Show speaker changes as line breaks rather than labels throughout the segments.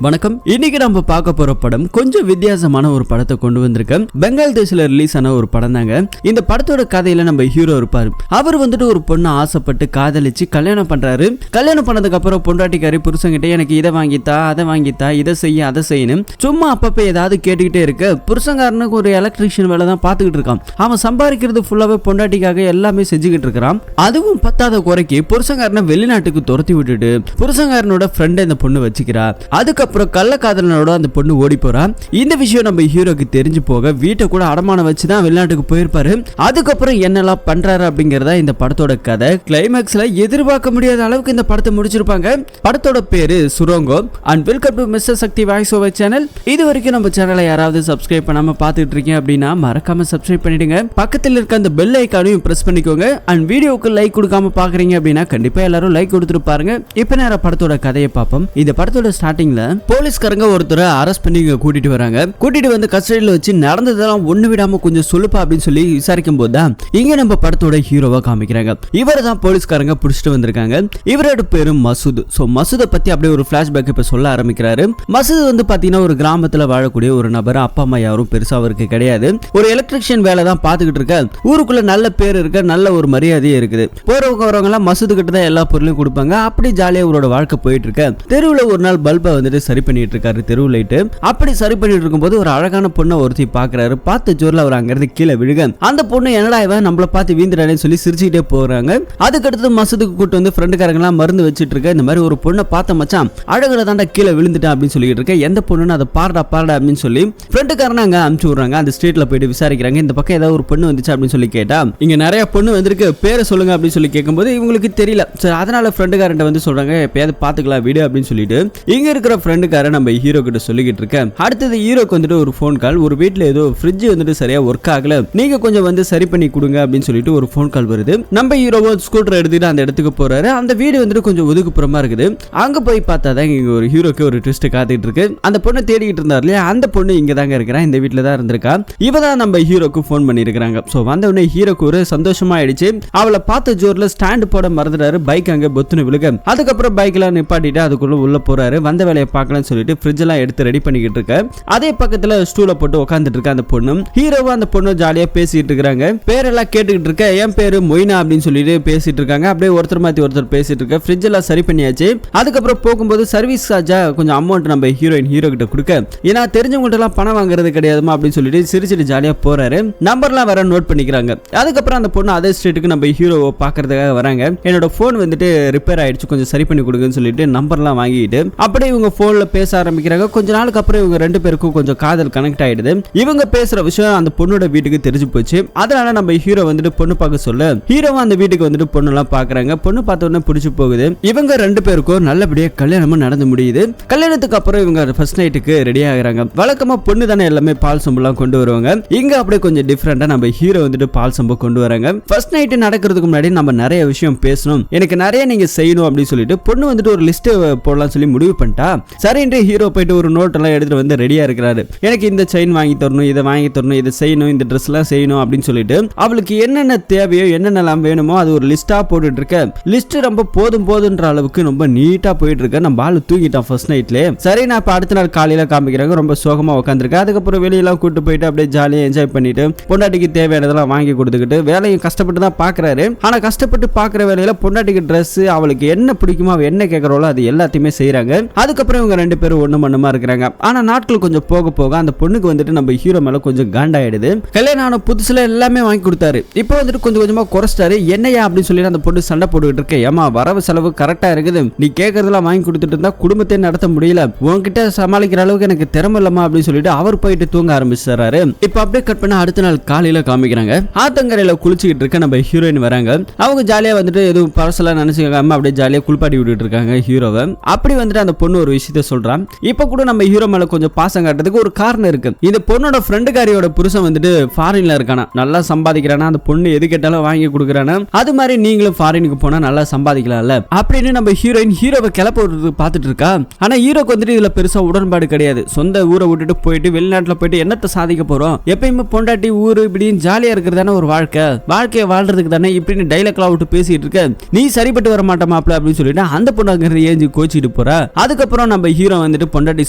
வணக்கம். இன்னைக்கு நம்ம பார்க்க போற படம் கொஞ்சம் வித்தியாசமான ஒரு படத்தை கொண்டு வந்திருக்கேன். பெங்கால் தேசத்துல ரிலீஸ் ஆன ஒரு படம் தாங்க. இந்த படத்தோட கதையில நம்ம ஹீரோ இருப்பாரு. அவர் வந்துட்டு ஒரு பொண்ணை ஆசைப்பட்டு காதலிச்சு கல்யாணம் பண்றாரு. கல்யாணம் பண்ணதுக்கு அப்புறம் பொண்டாட்டிக்காரி புருஷன்கிட்ட எனக்கு இதை வாங்கித்தா அதை வாங்கித்தா இதை செய்ய அதை செய்யணும் சும்மா அப்பப்ப ஏதாவது கேட்டுக்கிட்டே இருக்க. புருஷங்காரனுக்கு ஒரு எலக்ட்ரிஷியன் வேலை தான் பார்த்துக்கிட்டு இருக்கான். அவன் சம்பாதிக்கிறது ஃபுல்லாவே பொண்டாட்டிக்காக எல்லாமே செஞ்சுக்கிட்டு இருக்கிறான். அதுவும் பத்தாத குறைக்கு புருஷங்காரனை வெளிநாட்டுக்கு துரத்தி விட்டுட்டு புருஷங்காரனோட ஃப்ரெண்ட் இந்த பொண்ணு வச்சுக்கிறா. அதுக்கப்புறம் கள்ளக்காதலனோட அந்த பொண்ணு ஓடி போறா. இந்த விஷயம் நம்ம ஹீரோக்கு தெரிஞ்சு போக வீட்டை கூட அடமானம் வச்சுதான் வெளிநாட்டுக்கு போயிருப்பாரு. அதுக்கப்புறம் என்னெல்லாம் பண்றாரு அப்படிங்கறதா இந்த படத்தோட கதை. கிளைமேக்ஸ்ல எதிர்பார்க்க முடியாத அளவுக்கு இந்த படத்தை முடிச்சிருப்பாங்க. படத்தோட பேரு Surongo. And welcome to mister Sakthi voice over channel. இது வரைக்கும் நம்ம சேனலை யாராவது சப்ஸ்கிரைப் பண்ணாம பாத்துட்டு இருக்கீங்க அப்படின்னா மறக்காம சப்ஸ்கிரைப் பண்ணிடுங்க. பக்கத்தில் இருக்க அந்த பெல் ஐக்கானையும் பிரஸ் பண்ணிக்கோங்க. அண்ட் வீடியோக்கு லைக் கொடுக்காம பாக்குறீங்க அப்படின்னா கண்டிப்பா எல்லாரும் லைக் கொடுத்துட்டு பாருங்க. இப்ப நேரம் படத்தோட கதையை பார்ப்போம். இந்த படத்தோட ஸ்டார்டிங்ல போலீஸ்காரங்க ஒருத்தரை அரெஸ்ட் பண்ணி கூட்டிட்டு வராங்க. கூட்டிட்டு வந்து கஸ்டடியில வச்சு நடந்ததெல்லாம் ஒண்ணு விடாம கொஞ்சம் சொல்லுப்பா அப்படின்னு சொல்லி விசாரிக்கும் போது தான் இங்க நம்ம படத்தோட ஹீரோவா காமிக்கிறாங்க. இவரை தான் போலீஸ்காரங்க புடிச்சிட்டு வந்திருக்காங்க. இவரோட பேரு மசூத். சோ மசூதை பத்தி அப்படியே ஒரு பிளாஷ்பேக் இப்ப சொல்ல ஆரம்பிக்கிறாரு. மசூத் வந்து பாத்தீங்கன்னா ஒரு கிராமத்துல வாழக்கூடிய ஒரு நபர். அப்பா அம்மா யாரும் பெருசா அவருக்கு கிடையாது. ஒரு எலக்ட்ரிஷியன் வேலை தான் பாத்துக்கிட்டு இருக்க. ஊருக்குள்ள நல்ல பேர் இருக்க, நல்ல ஒரு மரியாதையே இருக்குது. போறவங்க வரவங்க எல்லாம் மசூத் கிட்ட தான் எல்லா பொருளையும் கொடுப்பாங்க. அப்படி ஜாலியா அவரோட வாழ்க்கை போயிட்டு இருக்க. தெருவுல ஒரு நாள் பல்பை வந்துட்டு சரி பண்ணிட்டு இருக்காரு. தெருவு லைட் அப்படி சரி பண்ணிட்டு இருக்கும்போது ஒரு அழகான பொண்ணை ஒருத்தி பாக்குறாரு. பார்த்த ஜோர்ல அவர் அங்கிருந்து கீழே விழுக. அந்த பொண்ணு என்னடா இவன் நம்மள பார்த்து வீந்துறானே சொல்லி சிரிச்சுக்கிட்டே போறாங்க. அதுக்கடுத்து மசூதுக்கு கூட்டு வந்து ஃப்ரெண்டுக்காரங்க எல்லாம் மருந்து வச்சிட்டு இருக்க. இந்த மாதிரி ஒரு பொண்ணை பார்த்த மச்சான் அழகுல தாண்டா கீழே விழுந்துட்டான் அப்படின்னு சொல்லிட்டு இருக்க. எந்த பொண்ணுன்னு அதை பாருடா அப்படின்னு சொல்லி ஃப்ரெண்டுக்காரன அங்க அனுப்பிச்சு விடுறாங்க. அந்த ஸ்ட்ரீட்ல போயிட்டு விசாரிக்கிறாங்க. இந்த பக்கம் ஏதாவது ஒரு பொண்ணு வந்துச்சு அப்படின்னு சொல்லி கேட்டா இங்க நிறைய பொண்ணு வந்திருக்கு, பேரை சொல்லுங்க அப்படின்னு சொல்லி கேட்கும்போது இவங்களுக்கு தெரியல. சரி அதனால ஃப்ரெண்டுக்காரன் வந்து சொல்றாங்க எப்பயாவது பாத்துக்கலாம் வீடு அப்படின்னு சொல்லிட்டு இங்க இருக்கிற ஃப்ரெண்டுக்காரன் நம்ம ஹீரோ கிட்ட சொல்லிக்கிட்டு இருக்கேன். அடுத்தது ஹீரோக்கு வந்துட்டு ஒரு ஃபோன் கால். ஒரு வீட்ல ஏதோ ஃப்ரிட்ஜ் வந்துட்டு சரியா ஒர்க் ஆகல, நீங்க கொஞ்சம் வந்து சரி பண்ணி கொடுங்க அப்படின்னு சொல்லிட்டு ஒரு ஃபோன் கால் வருது. நம்ம ஹீரோவோ ஸ்கூட்டர் எடுத்துட்டு அந்த இடத்துக்கு போறாரு. அந்த வீடு வந்துட்டு கொஞ்சம் ஒதுக்குப்புறமா இருக்குது. அங்க போய் பார்த்தாதான் இங்க ஒரு ஹீரோக்கு ஒரு ட்விஸ்ட் காத்துட்டு இருக்கு. அந்த பொண்ணை தேடிக்கிட்டு இருந்தார் இல்லையா, அந்த பொண்ணு இங்க தாங்க இருக்கிறா, இந்த வீட்டுல தான் இருந்திருக்கா. இவதான் நம்ம ஹீரோக்கு ஃபோன் பண்ணிருக்காங்க. சோ வந்த உடனே ஹீரோக்கு ஒரு சந்தோஷமா ஆயிடுச்சு. அவளை பார்த்த ஜோர்ல ஸ்டாண்ட் போட மறந்துட்டாரு. பைக் அங்க பொத்துன்னு விழுக. அதுக்கப்புறம் பைக்லாம் நிப்பாட்டிட்டு அதுக்குள்ள உள்ள போறாரு. வந்த வேலையை பார்க்கலாம்னு சொல்லிட்டு ஃப்ரிட்ஜ் எல்லாம் எடுத்து ரெடி பண்ணிக்கிட்டு இருக்க. அதே பக்கத்துல ஸ்டூல போட்டு உட்காந்துட்டு இருக்க அந்த பொண்ணு. ஹீரோவா அந்த பொண்ணு ஜாலியா பேசிட்டு இருக்காங்க. பேரெல்லாம் கேட்டுக்கிட்டு இருக்க. என் பேரு மொய்னா அப்படின்னு சொல்லிட்டு பேசிட்டு இருக்காங்க. அப்படியே ஒருத்தர் மாத்தி ஒருத்தர் பேசிட்டு இருக்க. ஃப்ரிட்ஜ் எல்லாம் சரி பண்ணியாச்சு. அதுக்கப்புறம் போகும்போது சர்வீஸ் சார்ஜா கொஞ்சம் அமௌண்ட் நம்ம ஹீரோ கிட்ட கொடுக்க, ஏன்னா தெரிஞ்சவங்கள்ட்ட எல்லாம் பணம் வாங்குறது கிடையாதுமா அப்படின்னு சொல்லிட்டு சிரிச்சிட்டு ஜாலியா போறாரு. நம்பர்லாம் வேற நோட் பண்ணிக்கிறாங்க. அதுக்கப்புறம் அந்த பொண்ணு அதே ஸ்ட்ரீட்டுக்கு நம்ம ஹீரோவை பாக்குறதுக்காக வராங்க. என்னோட போன் வந்துட்டு ரிப்பேர் ஆயிடுச்சு, கொஞ்சம் சரி பண்ணி கொடுங்கன்னு சொல்லிட்டு நம்பர்லாம் வாங்கிட்டு அப்படியே இவங்க போன்ல பேச ஆரம்பிக்கிறாங்க. கொஞ்ச நாளுக்கு அப்புறம் இவங்க ரெண்டு பேருக்கும் கொஞ்சம் காதல் கனெக்ட் ஆயிடுது. இவங்க பேசுற விஷயம் அந்த பொண்ணோட வீட்டுக்கு தெரிஞ்சு போச்சு. அதனால நம்ம ஹீரோ வந்துட்டு பொண்ணு பார்க்க சொல்ல ஹீரோவா அந்த வீட்டுக்கு வந்துட்டு பொண்ணு எல்லாம் பாக்குறாங்க. பொண்ணு பார்த்த உடனே பிடிச்சு போகுது. இவங்க ரெண்டு பேருக்கும் நல்லபடியா கல்யாணமும் நடந்து முடியுது. கல்யாணத்துக்கு அப்புறம் இவங்க ஃபர்ஸ்ட் நைட்டுக்கு ரெடி ஆகுறாங்க. வழக்கமா பொண்ணு தானே எல்லாமே பால் சம்பெல்லாம் கொண்டு வருவாங்க. இங்க அப்படியே கொஞ்சம் டிஃபரெண்டா நம்ம ஹீரோ வந்துட்டு பால் சம்பம் கொண்டு வராங்க. ஃபர்ஸ்ட் நைட் நடக்கிறதுக்கு முன்னாடி நம்ம நிறைய விஷயம் பேசணும், எனக்கு நிறைய நீங்க செய்யணும் அப்படின்னு சொல்லிட்டு பொண்ணு வந்துட்டு ஒரு லிஸ்ட் போடலாம் சொல்லி முடிவு பண்ணிட்டா. சரின்ட்டு ஹீரோ போயிட்டு ஒரு நோட் எல்லாம் எடுத்துட்டு வந்து ரெடியா இருக்கிறாரு. எனக்கு இந்த செயின் வாங்கி தரணும், இதை வாங்கி தரணும், இதை செய்யணும், இந்த ட்ரெஸ் எல்லாம் செய்யணும் அப்படின்னு சொல்லிட்டு அவளுக்கு என்னென்ன தேவையோ என்னென்னலாம் வேணுமோ அது ஒரு லிஸ்டா போட்டுட்டு இருக்க. லிஸ்ட் ரொம்ப போதுன்ற அளவுக்கு ரொம்ப நீட்டா போயிட்டு இருக்க. நம்ம ஆளு தூங்கிட்டான் ஃபர்ஸ்ட் நைட்ல. சரி நான் இப்ப அடுத்த நாள் காலையில காமிக்கிறாங்க. ரொம்ப சோகமா உட்காந்துருக்க. அதுக்கப்புறம் வெளியெல்லாம் கூட்டு போயிட்டு அப்படியே ஜாலியா என்ஜாய் பண்ணிட்டு பொண்டாட்டிக்கு தேவையானதெல்லாம் வாங்கி கொடுத்துக்கிட்டு வேலையும் கஷ்டப்பட்டு தான் பாக்குறாரு. ஆனா கஷ்டப்பட்டு பாக்குற வேலையில பொண்டாட்டிக்கு ட்ரெஸ் அவளுக்கு என்ன பிடிக்குமோ அவ என்ன கேட்கறோளோ அது எல்லாத்தையுமே செய்யறாங்க. அதுக்கப்புறம் இவங்க ரெண்டு பேரும் ஒண்ணு மண்ணுமா இருக்கிறாங்க. ஆனா நாட்கள் கொஞ்சம் போக போக அந்த பொண்ணுக்கு வந்துட்டு நம்ம ஹீரோ மேல கொஞ்சம் காண்டாயிடுது. கல்யாணம் ஆன புதுசுல எல்லாமே வாங்கி கொடுத்தாரு. இப்போ வந்துட்டு கொஞ்சம் கொஞ்சமா குறைச்சிட்டாரு. என்னையா அப்படின்னு சொல்லி அந்த பொண்ணு சண்டை போட்டுக்கிட்டு இருக்க. ஏமா வரவு செலவு கரெக்டா இருக்குது, நீ கேட்கறதெல்லாம் வாங்கி கொடுத்துட்டு இருந்தா குடும்பத்தை நடத்த முடியல, உன்கிட்ட சமாளிக்கிற அளவுக்கு எனக்கு திறமை இல்லமா அப்படின்னு சொல்லிட்டு அவர் போயிட்டு தூங்க ஆரம்பிச்சாரு. இப்ப அப்படியே கட் பண்ண அடுத்த நாள் காலையில காமிக்கிறாங்க. ஆத்தங்கரையில குளிச்சுக்கிட்டு இருக்க நம்ம ஹீரோயின் வராங்க. அவங்க ஜாலியா வந்துட்டு எதுவும் பழசெல்லாம் நினைச்சுக்காம அப்படியே ஜாலியா குளிப்பாட்டி விட்டுட்டு இருக்காங்க ஹீரோவை. அப்படி வந்துட்டு அந்த பொண்ணு ஒரு விஷயத்த சொல்றான். இப்ப கூட நம்ம ஹீரோ மேல கொஞ்சம் பாசம் காட்டுறதுக்கு ஒரு காரணம் இருக்கு. இந்த பொண்ணோட ஃப்ரெண்டுக்காரியோட புருஷன் வந்துட்டு ஃபாரின்ல இருக்கானா, நல்லா சம்பாதிக்கிறானா, அந்த பொண்ணு எது கேட்டாலும் வாங்கி கொடுக்குறானா, அது மாதிரி நீங்களும் ஃபாரினுக்கு போனா நல்லா சம்பாதிக்கலாம்ல அப்படின்னு நம்ம ஹீரோயின் ஹீரோவை கிளப்ப பார்த்துட்டு இருக்கா. ஆனா ஹீரோக்கு வந்துட்டு இதுல பெருசா உடன்பாடு கிடையாது. சொந்த ஊரை விட்டுட்டு போயிட்டு வெளிநாட்டுல போயிட்டு என்னத்தை சாதிக்க போறோம், எப்பயுமே பொண்டாட்டி ஊரு இப்படின்னு ஜாலியா இருக்கிறதான ஒரு வாழ்க்கையை வாழ்றதுக்கு தானே இப்படின்னு டைலாக்லாம் விட்டு பேசிட்டு இருக்க. நீ சரிப்பட்டு வர மாட்டேன் மாப்பிள்ள அப்படின்னு சொல்லிட்டு அந்த பொண்ணு அங்க ஏஞ்சி கோச்சிட்டு போறா. அதுக்கப்புறம் நம்ம ஹீரோ வந்துட்டு பொண்டாட்டி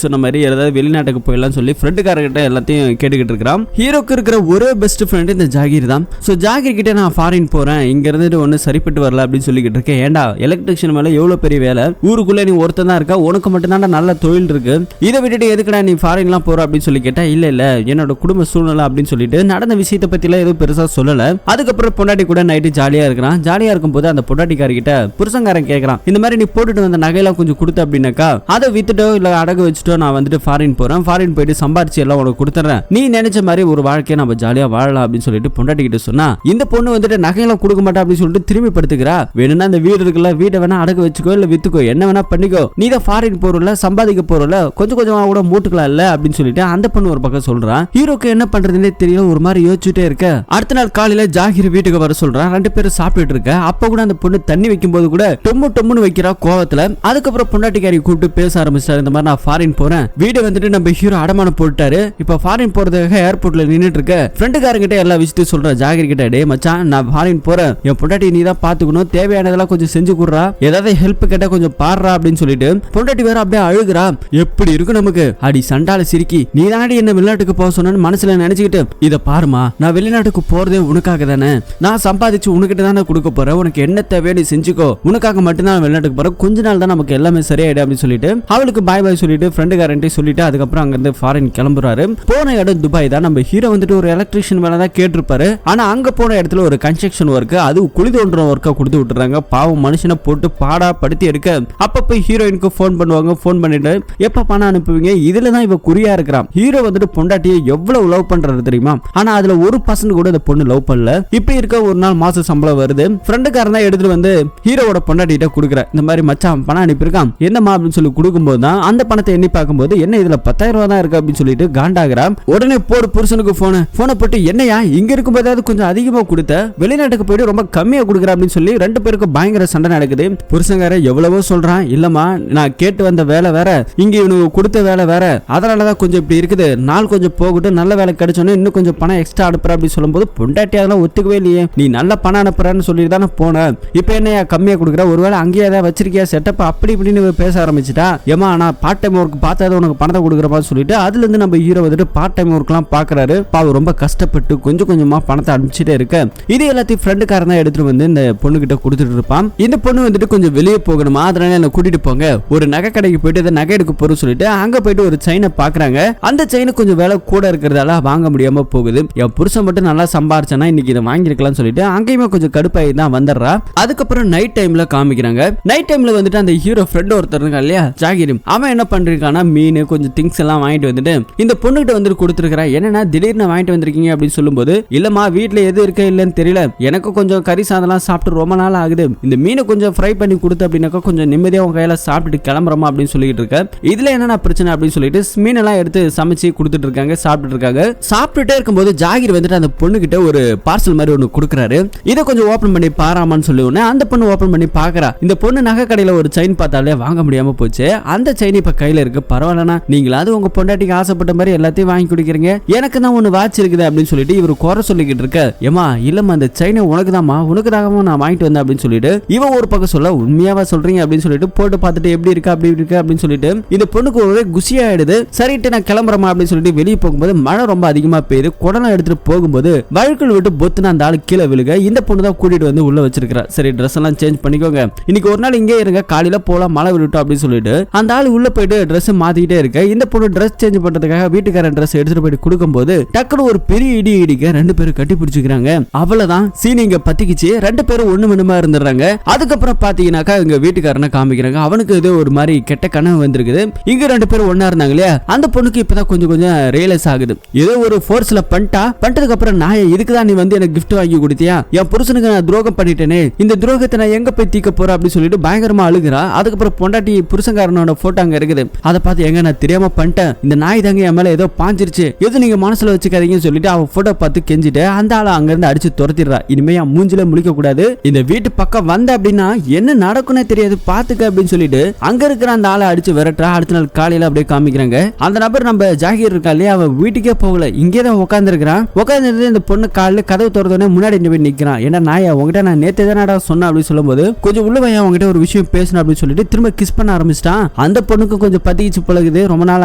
சொன்ன மாதிரி ஏதாவது வெளிநாட்டுக்கு போயிடலாம் சொல்லி ஃப்ரெண்டுக்காரர்கிட்ட எல்லாத்தையும் கேட்டுக்கிட்டு இருக்கிறான். ஹீரோக்கு இருக்கிற ஒரே பெஸ்ட் ஃப்ரெண்ட் இந்த ஜாகிர் தான். ஸோ ஜாகிர் கிட்ட நான் ஃபாரின் போறேன், இங்க இருந்துட்டு ஒன்னும் சரிப்பட்டு வரல அப்படின்னு சொல்லிக்கிட்டு இருக்கேன். ஏண்டா எலக்ட்ரிஷியன் மேல எவ்வளவு பெரிய வேலை, ஊருக்குள்ள நீ ஒருத்தன் தான் இருக்கா, உனக்கு மட்டும் தான் நல்ல தொழில் இருக்கு, இதை விட்டுட்டு எதுக்குடா நீ ஃபாரின்லாம் போற அப்படின்னு சொல்லி கேட்டா இல்ல இல்ல என்னோட குடும்ப சூழ்நிலை அப்படின்னு சொல்லிட்டு நடந்த விஷயத்தை பத்தி எல்லாம் எதுவும் பெருசா சொல்லல. அதுக்கப்புறம் பொண்டாட்டி கூட நைட்டு ஜாலியா இருக்கிறான். ஜாலியா இருக்கும்போது அந்த பொண்டாட்டிக்காரிக்கிட்ட புருஷங்காரன் கேட்கறான், இந்த மாதிரி நீ போட்டுட்டு வந்த நகையெல்லாம் கொஞ்சம் கொடுத்த அப்படின்னாக்கா அதை வித்துட்டோ இல்ல அடகு வச்சுட்டோ நான் வந்துட்டு ஃபாரின் போறேன், ஃபாரின் போயிட்டு சம்பாரிச்சு எல்லாம் உனக்கு கொடுத்துறேன், நீ நினைச்ச மாதிரி ஒரு வாழ்க்கையை நம்ம ஜாலியா வாழலாம் அப்படின்னு சொல்லிட்டு பொண்டாட்டி கிட்ட சொன்னா இந்த பொண்ணு வந்துட்டு நகையெல்லாம் கொடுக்க மாட்டா அப்படின்னு சொல்லிட்டு திரும்பி படுத்துக்கிறா. வேணும்னா அந்த வீடு இருக்குல்ல, வீட்டை வேணா அடகு வச்சுக்கோ இல்ல வித்துக்கோ, என்ன வேணா பண்ணிக்கோ, நீ தான் ஃபாரின் போறல சம்பாதிக்க போறல, கொஞ்சம் கொஞ்சமா கூட மூட்டுக்கலாம் இல்ல அப்படின்னு சொல்லிட்டு அந்த பொண்ணு ஒரு பக்கம் சொல்றான். ஹீரோக்கு என்ன பண்றதுன்னே தெரியல, ஒரு மாதிரி யோசிச்சுட்டே இருக்க. அடுத்த நாள் காலையில ஜாகிர் வீட்டுக்கு வர சொல்றான். ரெண்டு பேரும் சாப்பிட்டு இருக்க. அப்ப கூட அந்த பொண்ணு தண்ணி வைக்கும் போது கூட டொம்முன்னு வைக்கிறா கோவத்துல. அதுக்கப்புறம் பொண்டாட்டிக்காரி கூப்பிட்டு பேச ஆரம்பிச்சாரு, இந்த மாதிரி நான் ஃபாரின் போறேன், வீடு வந்துட்டு நம்ம ஹீரோ அடமானம் போட்டாரு, இப்ப ஃபாரின் போறதுக்காக ஏர்போர்ட்ல நின்னுட்டு இருக்க. ஃப்ரெண்டுக்காரங்கிட்ட எல்லா விஷயத்தையும் சொல்ற. ஜாகிர் கிட்ட டே மச்சான் நான் ஃபாரின் போறேன், என் பொண்டாட்டி நீ தான் பாத்துக்கணும், தேவையானதெல்லாம் கொஞ்சம் செஞ்சு கொடுறா, ஏதாவது ஹெல்ப் கேட்டா கொஞ்சம் பாடுறா அப்படின்னு சொல்லிட்டு பொண்டாட்டி வேற அப்படியே அழுகுறா. எப்படி இருக்கு நமக்கு, அடி சண்டால சிரிக்கி, நீ தானடி என்ன வெளிநாட்டுக்கு போக சொன்னு மனசுல நினைச்சுக்கிட்டு, இத பாருமா நான் வெளிநாட்டுக்கு போறதே உனக்காக தானே, நான் சம்பாதிச்சு உனக்கிட்ட தானே கொடுக்க போறேன், உனக்கு என்ன தேவையோ நீ செஞ்சுக்கோ, உனக்காக மட்டும்தான் வெளிநாட்டுக்கு போறேன், கொஞ்ச நாள் தான் நமக்கு எல்லாமே சரியாயிடும் அப்படின்னு சொல்லிட்டு அவளுக்கு பாய் பாய் சொல்லிட்டு ஃப்ரெண்டுக்காரன்ட்டே சொல்லிட்டு அதுக்கப்புறம் அங்க இருந்து ஃபாரின் கிளம்புறாரு. போன இடம் துபாய் தான். நம்ம ஹீரோ வந்துட்டு ஒரு எலக்ட்ரிஷியன் மேல தான் கேட்டிருப்பாரு. ஆனா அங்க போன இடத்துல ஒரு கன்ஸ்ட்ரக்ஷன் ஒர்க், அது குழி தோன்ற ஒர்க்கா கொடுத்து விட்டுறாங்க. பாவம் மனுஷனை போட்டு பாடா படுத்தி எடுக்க. அப்பப்ப ஹீரோயினுக்கு போன் பண்ணுவாங்க. போன் பண்ணிட்டு எப்ப பணம் அனுப்புவீங்க, இதுலதான் இவ குறியா இருக்கிறான். ஹீரோ வந்துட்டு பொண்டாட்டியை எவ்வளவு லவ் பண்றது தெரியுமா, ஆனா அதுல 1% கூட இந்த பொண்ணு லவ் பண்ணல. இப்படி இருக்க ஒரு நாள் மாச சம்பளம் வருது. ஃப்ரெண்டுக்காரன் தான் எடுத்துட்டு வந்து ஹீரோவோட பொண்டாட்டிட்ட கொடுக்குற. இந்த மாதிரி மச்சான் பணம் அனுப்பியிருக்கான் என்னமா அப்படின்னு சொல்லி கொடுக்கும்போது தான் அந்த பணத்தை எண்ணி பார்க்கும்போது என்ன இதுல 10,000 ரூபாய் தான் இருக்கு அப்படின்னு சொல்லிட்டு காண்டாகிறா. உடனே போடு புருஷனுக்கு போனை போட்டு என்னையா இங்க இருக்கும்போதாவது கொஞ்சம் அதிகமா கொடுத்த, வெளிநாட்டுக்கு போயிட்டு ரொம்ப கம்மியா கொடுக்குற அப்படின்னு சொல்லி ரெண்டு பேருக்கு பயங்கர சண்டை நடக்குது. புருஷங்கார எவ்வளவோ சொல்றான், இல்லம்மா நான் கேட்டு வந்த வேலை வேற, இங்க இவனுக்கு கொடுத்த வேலை வேற, அதனாலதான் கொஞ்சம் இப்படி இருக்குது, நாள் கொஞ்சம் போகட்டும், நல்ல வேலை கிடைச்சோன்னு இன்னும் கொஞ்சம் பணம் எக்ஸ்ட்ரா அனுப்புற அப்படின்னு சொல்லும்போது பொண்டாட்டி அதெல்லாம் ஒத்துக்கவே இல்லையே, நீ நல்ல பணம் அனுப்புறன்னு சொல்லிட்டு தானே போன, இப்ப என்னையா கம்மியா கொடுக்குற, ஒருவேளை அங்கேயே ஏதாவது வச்சிருக்கியா செட்டப் அப்படி இப்படின்னு பேச ஆரம்பிச்சுட்டா. ஏமா நான் பார்ட் டைம் ஒர்க் பார்த்தா உனக்கு பணத்தை கொடுக்குறப்பான்னு சொல்லிட்டு அதுல இருந்து நம்ம ஹீரோ வந்துட்டு பார்ட் டைம் ஒர்க் எல்லாம் பாக்குறாரு. பாவம் ரொம்ப கஷ்டப்பட்டு கொஞ்சம் கொஞ்சமா பணத்தை அனுப்பிச்சுட்டே இருக்க. இது எல்லாத்தையும் ஃப்ரெண்டுக்காரன் தான் எடுத்துட்டு வந்து இந்த பொண்ணு கிட்ட கொடுத்துட்டு இருப்பான். இந்த பொண்ணு வந்துட்டு கொஞ்சம் வெளியே போகணுமா, அதனால என்ன கூட்டிட்டு போங்க, ஒரு நகை கடைக்கு போயிட்டு நகை எடுக்க போறோம் சொல்லிட்டு அங்க போயிட்டு ஒரு செயினை பாக்குறாங்க. அந்த செயினை கொஞ்சம் விலை கூட இருக்கிறதால வாங்க முடியாம போகுது. என் புருஷன் மட்டும் நல்லா சம்பாரிச்சானா இன்னைக்கு இதை வாங்கிருக்கலாம் சொல்லிட்டு அங்கேயுமே கொஞ்சம் கடுப்பாயி தான் வந்துடுறா. அதுக்கப்புறம் நைட் டைம்ல காமிக்கிறாங்க. நைட் டைம்ல வந்துட்டு அந்த ஹீரோ ஃப்ரெண்ட் ஒருத்தர் இருக்கா இல்லையா ஜாகிர், அவன் என்ன பண்றானா மீன் கொஞ்சம் திங்ஸ் எல்லாம் வாங்கிட்டு வந்துட்டு இந்த பொண்ணுகிட்ட வந்துட்டு கொடுத்துருக்கா. என்னன்னா திடீர்னு வாங்கிட்டு வந்திருக்கீங்க அப்படின்னு சொல்லும்போது, இல்லம்மா வீட்டுல எது இருக்க இல்லன்னு தெரியல, எனக்கு கொஞ்சம் கறி சாதம்லாம் சாப்பிட்டு ரொம்ப நாள் ஆகுது, இந்த மீனை கொஞ்சம் ஃப்ரை பண்ணி கொடுத்து அப்படின்னாக்கா கொஞ்சம் நிம்மதியா உங்க கையில சாப்பிட்டுட்டு கிளம்புறமா அப்படின்னு சொல்லிட்டு இருக்க. இதுல என்னன்னா பிரச்சனை அப்படின்னு சொல்லிட்டு மீன் எல்லாம் எடுத்து சமைச்சு கொடுத்துட்டு இருக்காங்க, சாப்பிட்டு இருக்காங்க. சாப்பிட்டுட்டே இருக்கும்போது ஜாகிர் வந்துட்டு அந்த பொண்ணு கிட்ட ஒரு பார்சல் மாதிரி ஒண்ணு கொடுக்குறாரு. இதை கொஞ்சம் ஓபன் பண்ணி பாராமான்னு சொல்லி உடனே அந்த பொண்ணு ஓபன் பண்ணி பாக்குறா. இந்த பொண்ணு நகை கடையில ஒரு செயின் பார்த்தாலே வாங்க முடியாம போச்சு, அந்த செயின் இப்ப கையில இருக்கு, பரவாயில்லனா நீங்களாவது உங்க பொண்டாட்டிக்கு ஆசைப்பட்ட மாதிரி எல்லாத்தையும் வாங்கி குடிக்கிறீங்க, எனக்கு தான் ஒண்ணு வாட்ச் இருக்குது அப்படின்னு சொல்லிட்டு இவர் குறை சொல்லிக்கிட்டு இருக்க. ஏமா இல்லம்மா அந்த செயினை உனக்குதாம்மா, உனக்குதாகமா நான் வாங்கிட்டு வந்தேன் அப்படின்னு சொல்லிட்டு இவன் ஒரு பக்கம் சொல்ல, உண்மையாவா சொல்றீங்க அப்படின்னு சொல்லிட்டு போட்டு பார்த்துட்டு எப்படி இருக்கு அப்படி இருக்கு அப்படின்னு சொல்லிட்டு இந்த பொண்ணுக்கு ஒரே குஷியா ஆயிடுது. சரிட்டு நான் கிளம்புறமா அப்படின்னு சொல்லிட்டு வெளியே போகும்போது மழை ரொம்ப அதிகமா பெய்யுது. குடலாம் எடுத்துட்டு போகும்போது வழுக்கல் விட்டு பொத்துனா அந்த ஆளு கீழே விழுக. இந்த பொண்ணு தான் கூட்டிட்டு வந்து உள்ள வச்சிருக்கா. சரி ட்ரெஸ் எல்லாம் சேஞ்ச் பண்ணிக்கோங்க, இன்னைக்கு ஒரு நாள் இங்கே இருங்க, காலையில போலாம் மழை விட்டுட்டோம் அப்படின்னு சொல்லிட்டு அந்த ஆளு உள்ள போயிட்டு ட்ரெஸ் மாத்திக்கிட்டே இருக்க. இந்த பொண்ணு ட்ரெஸ் சேஞ்ச் பண்றதுக்காக வீட்டுக்காரன் ட்ரெஸ் எடுத்துட்டு போயிட்டு கொடுக்கும்போது டக்குனு ஒரு பெரிய இடி இடிக்க ரெண்டு பேரும் கட்டி பிடிச்சிக்கிறாங்க. அவ்வளவுதான் சீன் இங்க பத்திக்கிச்சு. ரெண்டு பேரும் ஒண்ணு மண்ணுமா இருந்துடுறாங்க. அதுக்கப்புறம் பாத்தீங்கன்னாக்கா இங்க வீட்டுக்காரனை காமிக்கிறாங்க. அவனுக்கு இது ஒரு மாதிரி கெட்ட கனவு வந்திருக்குது. இங்க ரெண்டு பேரும் ஒன்னா இருந்தாங்க இல்லையா, அந்த பொண்ணுக்கு இப்பதான் கொஞ்சம் கொஞ்சம் ரியலைஸ் ஆகுது. ஏதோ ஒரு ஃபோர்ஸ்ல பண்ணிட்டதுக்கு அப்புறம் நான் இதுக்குதான் நீ வந்து எனக்கு கிஃப்ட் வாங்கி கொடுத்தியா, என் புருஷனுக்கு நான் துரோகம் பண்ணிட்டேனே, இந்த துரோகத்தை நான் எங்க போய் தீக்க போறேன் அப்படின்னு சொல்லிட்டு பயங்கரமா அழுகுறா. அதுக்கப்புறம் பொண்டாட்டி புருஷங்காரனோட போட்டோ அங்க இருக்குது. அதை பார்த்து எங்க நான் தெரியாம பண்ணிட்டேன், இந்த நாய் தாங்க என் மேல ஏதோ பாஞ்சிருச்சு, எது நீங்க மனசுல வச்சுக்காதீங்கன்னு சொல்லிட்டு அவ போட்டோ பார்த்து கெஞ்சிட்டு அந்த ஆளை அங்க இருந்து அடிச்சு துரத்திடுறா. இனிமே என் மூஞ்சில முழிக்க கூடாது, இந்த வீட்டு பக்கம் வந்த அப்படின்னா என்ன நடக்கும்னே தெரியாது பாத்துக்க அப்படின்னு சொல்லிட்டு அங்க இருக்கிற அந்த ஆளை அடிச்சு விரட்டுறா. அடுத்த நாள் காலையில அப்படியே காமிக்கிறாங்க. அந்த நபர் நம்ம ஜாகிர் இருக்கா இல்லையா, அவன் வீட்டுக்கே போகல, இங்கேதான் உட்கார்ந்து இருக்கிறான். உட்கார்ந்து இந்த பொண்ணு காலையில கதவு திறந்தோடனே முன்னாடி போய் நிக்கிறான். ஏன்னா நாயா உங்ககிட்ட நான் நேத்து தானடா சொன்னேன் அப்படின்னு சொல்லும்போது, கொஞ்சம் உள்ள வையா உங்ககிட்ட ஒரு விஷயம் பேசணும் அப்படின்னு சொல்லிட்டு திரும்ப கிஸ் பண்ண ஆரம்பிச்சிட்டான். அந்த பொண்ணுக்கு கொஞ்சம் பத்திச்சு பழகுது, ரொம்ப நாள்